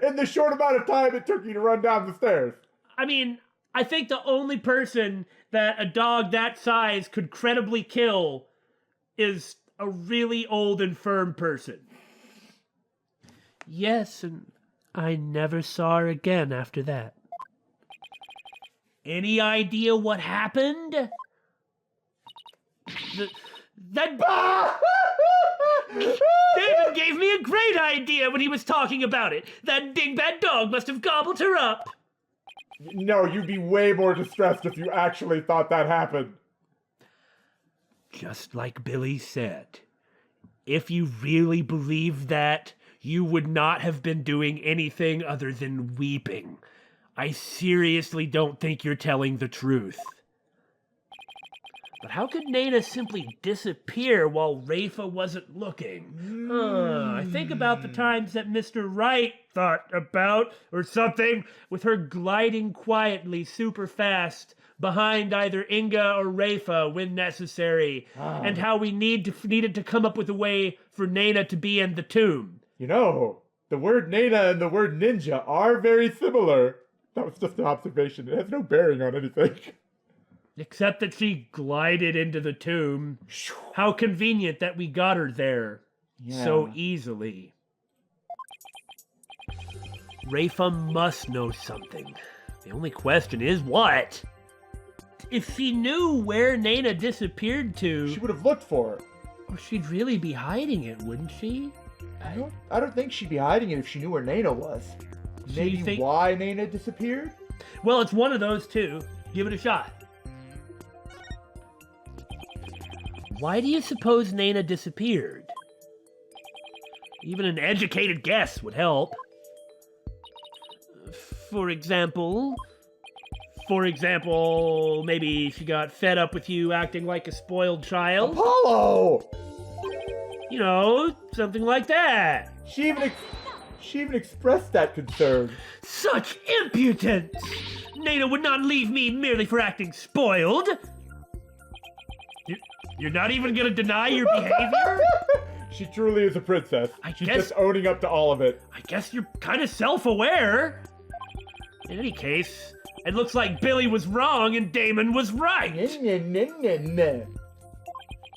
In the short amount of time it took you to run down the stairs. I mean, I think the only person that a dog that size could credibly kill is a really old, infirm person. Yes, and I never saw her again after that. Any idea what happened? David gave me a great idea when he was talking about it. That dingbat dog must have gobbled her up. No, you'd be way more distressed if you actually thought that happened. Just like Billy said, if you really believe that, you would not have been doing anything other than weeping. I seriously don't think you're telling the truth. But how could Nana simply disappear while Rafa wasn't looking? I think about the times that Mr. Wright thought about, or something, with her gliding quietly super fast behind either Inga or Rafa when necessary, and how we needed to come up with a way for Nana to be in the tomb. You know, the word Nana and the word ninja are very similar. That was just an observation. It has no bearing on anything. Except that she glided into the tomb. How convenient that we got her there so easily. Rafa must know something. The only question is what? If she knew where Nana disappeared to... She would have looked for her. Or she'd really be hiding it, wouldn't she? I don't think she'd be hiding it if she knew where Nana was. Maybe why Nana disappeared? Well, it's one of those two. Give it a shot. Why do you suppose Nana disappeared? Even an educated guess would help. For example, maybe she got fed up with you acting like a spoiled child. Apollo! You know, something like that. She even expressed that concern. Such impudence! Nana would not leave me merely for acting spoiled. You're not even gonna deny your behavior? She truly is a princess. She's just owning up to all of it. I guess you're kind of self-aware. In any case, it looks like Billy was wrong and Damon was right.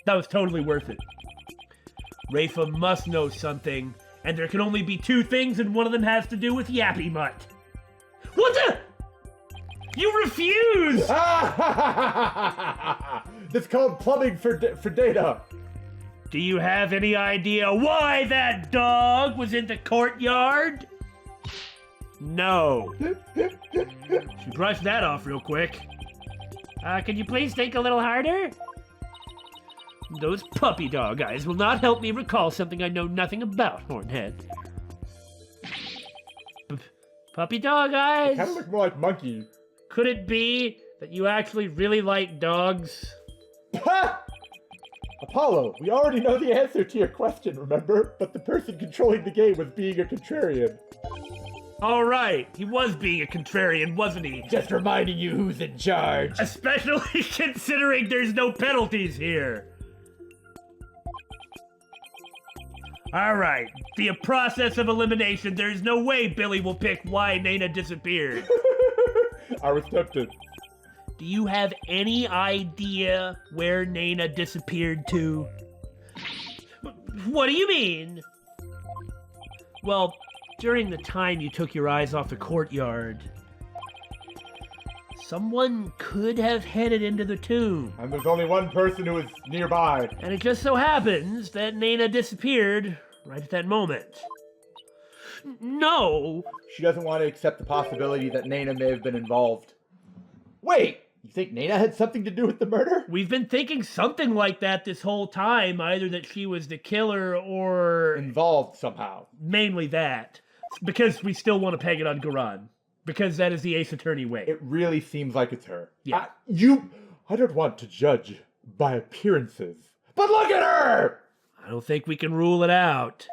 That was totally worth it. Rafa must know something, and there can only be two things, and one of them has to do with Yappy Mutt. What the? You refuse! That's called plumbing for data. Do you have any idea why that dog was in the courtyard? No. She brushed that off real quick. Can you please think a little harder? Those puppy dog eyes will not help me recall something I know nothing about, Hornhead. Puppy dog eyes? They kind of look more like monkey. Could it be that you actually really like dogs? Apollo, we already know the answer to your question, remember? But the person controlling the game was being a contrarian. All right, he was being a contrarian, wasn't he? Just reminding you who's in charge. Especially considering there's no penalties here. All right, the process of elimination, there's no way Billy will pick why Nana disappeared. I was tempted. Do you have any idea where Nana disappeared to? What do you mean? Well, during the time you took your eyes off the courtyard, someone could have headed into the tomb. And there's only one person who is nearby. And it just so happens that Nana disappeared right at that moment. No! She doesn't want to accept the possibility that Nana may have been involved. Wait! You think Nana had something to do with the murder? We've been thinking something like that this whole time, either that she was the killer or... involved somehow. Mainly that. Because we still want to peg it on Garan. Because that is the Ace Attorney way. It really seems like it's her. Yeah. I don't want to judge by appearances. But look at her! I don't think we can rule it out.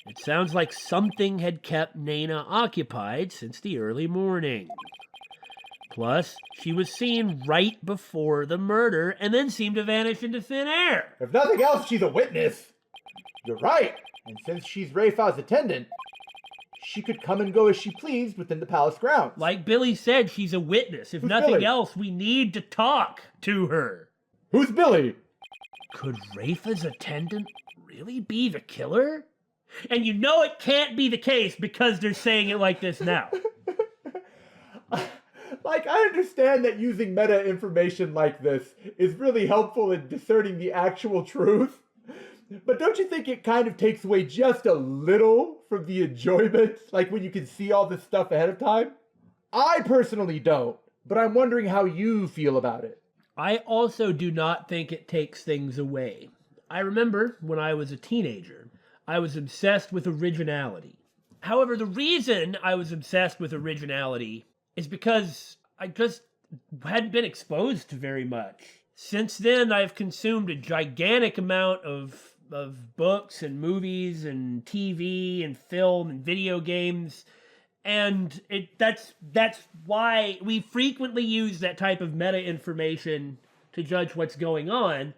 It sounds like something had kept Nana occupied since the early morning. Plus, she was seen right before the murder and then seemed to vanish into thin air. If nothing else, she's a witness. You're right. And since she's Rafa's attendant, she could come and go as she pleased within the palace grounds. Like Billy said, she's a witness. If Who's nothing Billy? else, we need to talk to her. Who's Billy? Could Rafa's attendant really be the killer? And you know it can't be the case because they're saying it like this now. Like, I understand that using meta information like this is really helpful in discerning the actual truth. But don't you think it kind of takes away just a little from the enjoyment? Like when you can see all this stuff ahead of time? I personally don't, but I'm wondering how you feel about it. I also do not think it takes things away. I remember when I was a teenager, I was obsessed with originality. However, the reason I was obsessed with originality is because I just hadn't been exposed to very much. Since then, I've consumed a gigantic amount of books and movies and TV and film and video games. And that's why we frequently use that type of meta information to judge what's going on.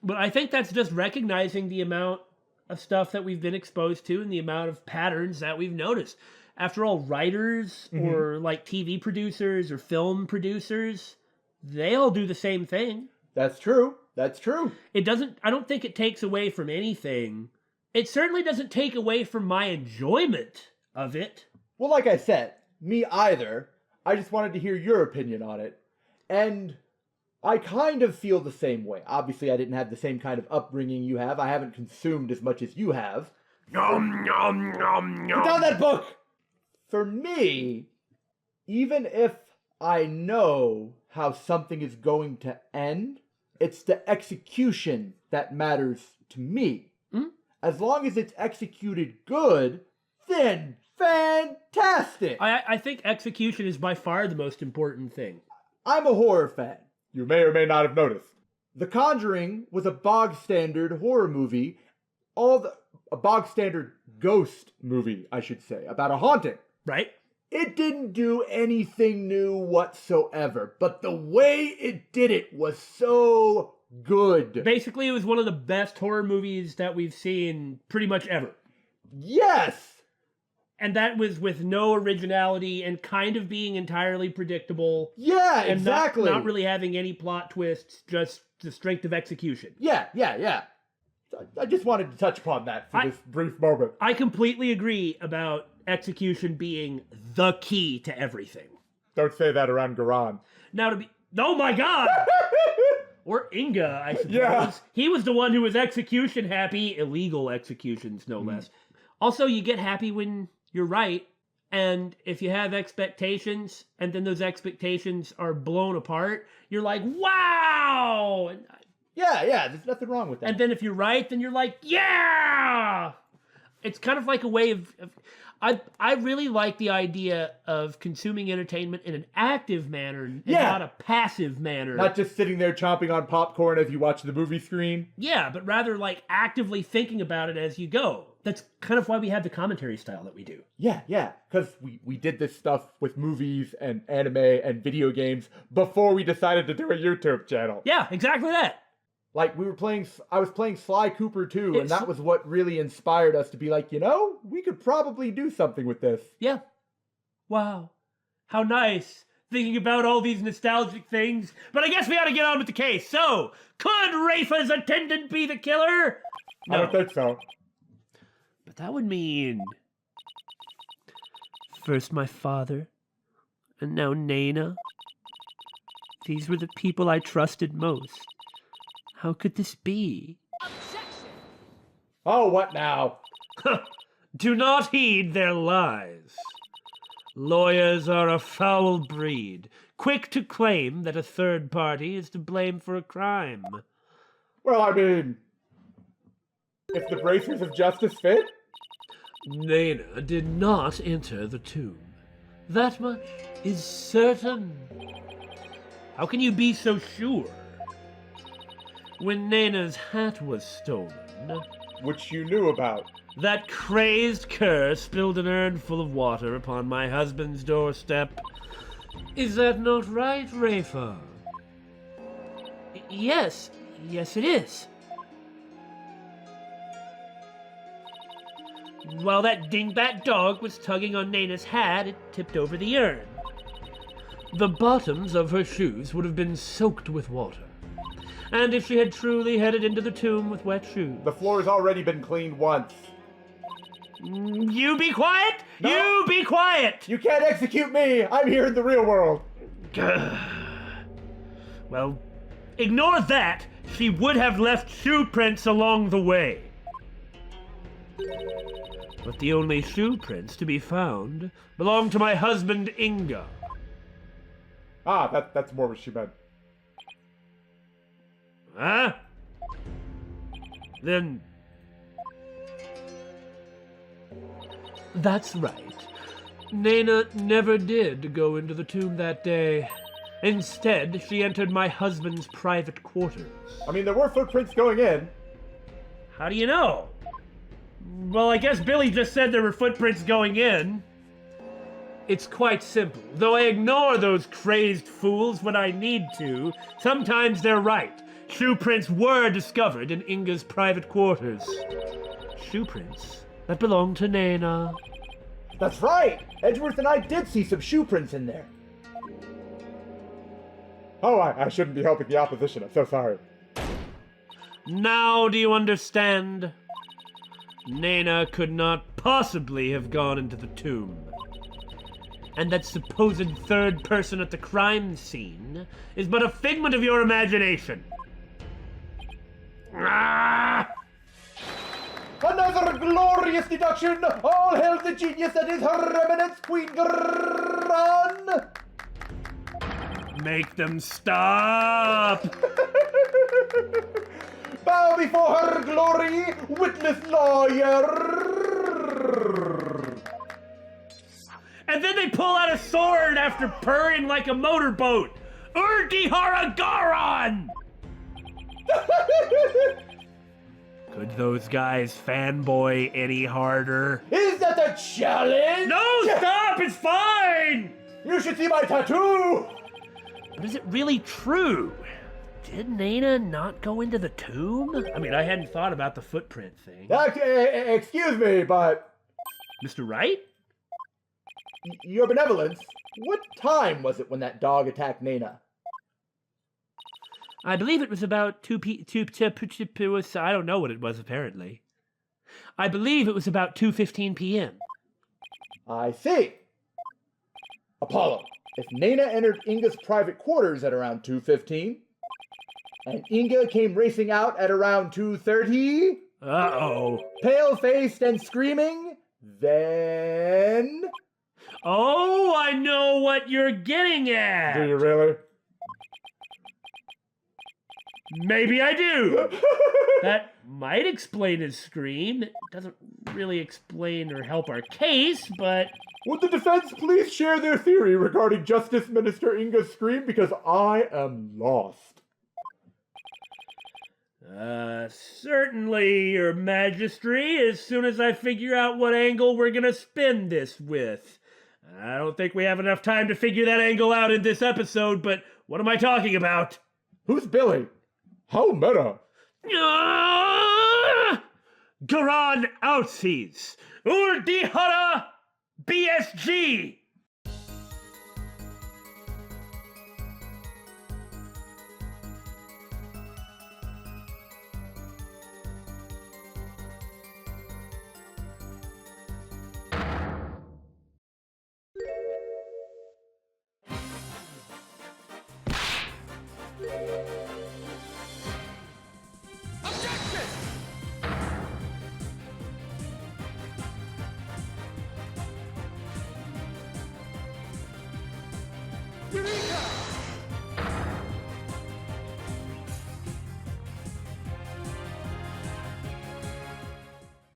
But I think that's just recognizing the amount of stuff that we've been exposed to and the amount of patterns that we've noticed. After all, writers or like TV producers or film producers, they all do the same thing. That's true. That's true. I don't think it takes away from anything. It certainly doesn't take away from my enjoyment of it. Well, like I said, me either. I just wanted to hear your opinion on it. And I kind of feel the same way. Obviously, I didn't have the same kind of upbringing you have. I haven't consumed as much as you have. Nom, nom, nom, nom. Put down that book! For me, even if I know how something is going to end, it's the execution that matters to me. As long as it's executed good, then fantastic! I think execution is by far the most important thing. I'm a horror fan. You may or may not have noticed. The Conjuring was a bog-standard horror movie. A bog-standard ghost movie, I should say, about a haunting. Right? It didn't do anything new whatsoever, but the way it did it was so good. Basically, it was one of the best horror movies that we've seen pretty much ever. Yes! And that was with no originality and kind of being entirely predictable. Yeah, and exactly. Not really having any plot twists, just the strength of execution. Yeah. I just wanted to touch upon that for this brief moment. I completely agree about execution being the key to everything. Don't say that around Garan. Now oh my god! Or Inga, I suppose. Yeah. He was the one who was execution happy, illegal executions, no less. Also, you get happy when you're right, and if you have expectations, and then those expectations are blown apart, you're like, wow! Yeah, there's nothing wrong with that. And then if you're right, then you're like, yeah! It's kind of like a way of I really like the idea of consuming entertainment in an active manner and not a passive manner. Not just sitting there chomping on popcorn as you watch the movie screen. Yeah, but rather like actively thinking about it as you go. That's kind of why we have the commentary style that we do. Yeah. Because we did this stuff with movies and anime and video games before we decided to do a YouTube channel. Yeah, exactly that. Like, I was playing Sly Cooper 2, and that was what really inspired us to be like, we could probably do something with this. Yeah. Wow. How nice. Thinking about all these nostalgic things. But I guess we ought to get on with the case. So, could Rafa's attendant be the killer? No. I don't think so. But that would mean... First my father, and now Nana. These were the people I trusted most. How could this be? Objection! Oh, what now? Do not heed their lies. Lawyers are a foul breed, quick to claim that a third party is to blame for a crime. Well, I mean, if the bracers of justice fit? Nana did not enter the tomb. That much is certain. How can you be so sure? When Nana's hat was stolen, Which you knew about. that crazed cur spilled an urn full of water upon my husband's doorstep. Is that not right, Rafa? Yes it is. While that dingbat dog was tugging on Nana's hat, it tipped over the urn. The bottoms of her shoes would have been soaked with water. And if she had truly headed into the tomb with wet shoes... The floor's already been cleaned once. You be quiet! No. You be quiet! You can't execute me! I'm here in the real world! Well, ignore that. She would have left shoe prints along the way. But the only shoe prints to be found belong to my husband, Inga. Ah, that's more what she meant. Huh? Then That's right. Nana never did go into the tomb that day. Instead, she entered my husband's private quarters. I mean, there were footprints going in. How do you know? Well, I guess Billy just said there were footprints going in. It's quite simple. Though I ignore those crazed fools when I need to, sometimes they're right. Shoe prints were discovered in Inga's private quarters. Shoe prints that belonged to Nana. That's right! Edgeworth and I did see some shoe prints in there. Oh, I shouldn't be helping the opposition. I'm so sorry. Now do you understand? Nana could not possibly have gone into the tomb. And that supposed third person at the crime scene is but a figment of your imagination. Ah! Another glorious deduction! All hail the genius that is Her Eminence Queen Gran! Make them stop! Bow before her glory, witness lawyer! And then they pull out a sword after purring like a motorboat! Urdi Haragaran! Could those guys fanboy any harder? Is that a challenge? No, stop! It's fine! You should see my tattoo! But is it really true? Did Nana not go into the tomb? I mean, I hadn't thought about the footprint thing. Excuse me, but... Mr. Wright? Your benevolence, what time was it when that dog attacked Nana? I believe it was about I don't know what it was, apparently. I believe it was about 2:15 p.m. I see. Apollo, if Nana entered Inga's private quarters at around 2:15, and Inga came racing out at around 2:30, Uh-oh. pale-faced and screaming, then... Oh, I know what you're getting at! Do you really? Maybe I do! That might explain his scream. It doesn't really explain or help our case, but... Would the defense please share their theory regarding Justice Minister Inga's scream, because I am lost. Certainly, Your Majesty, as soon as I figure out what angle we're gonna spin this with. I don't think we have enough time to figure that angle out in this episode, but what am I talking about? Who's Billy? How meta. Garan Outsies! Urdihara BSG!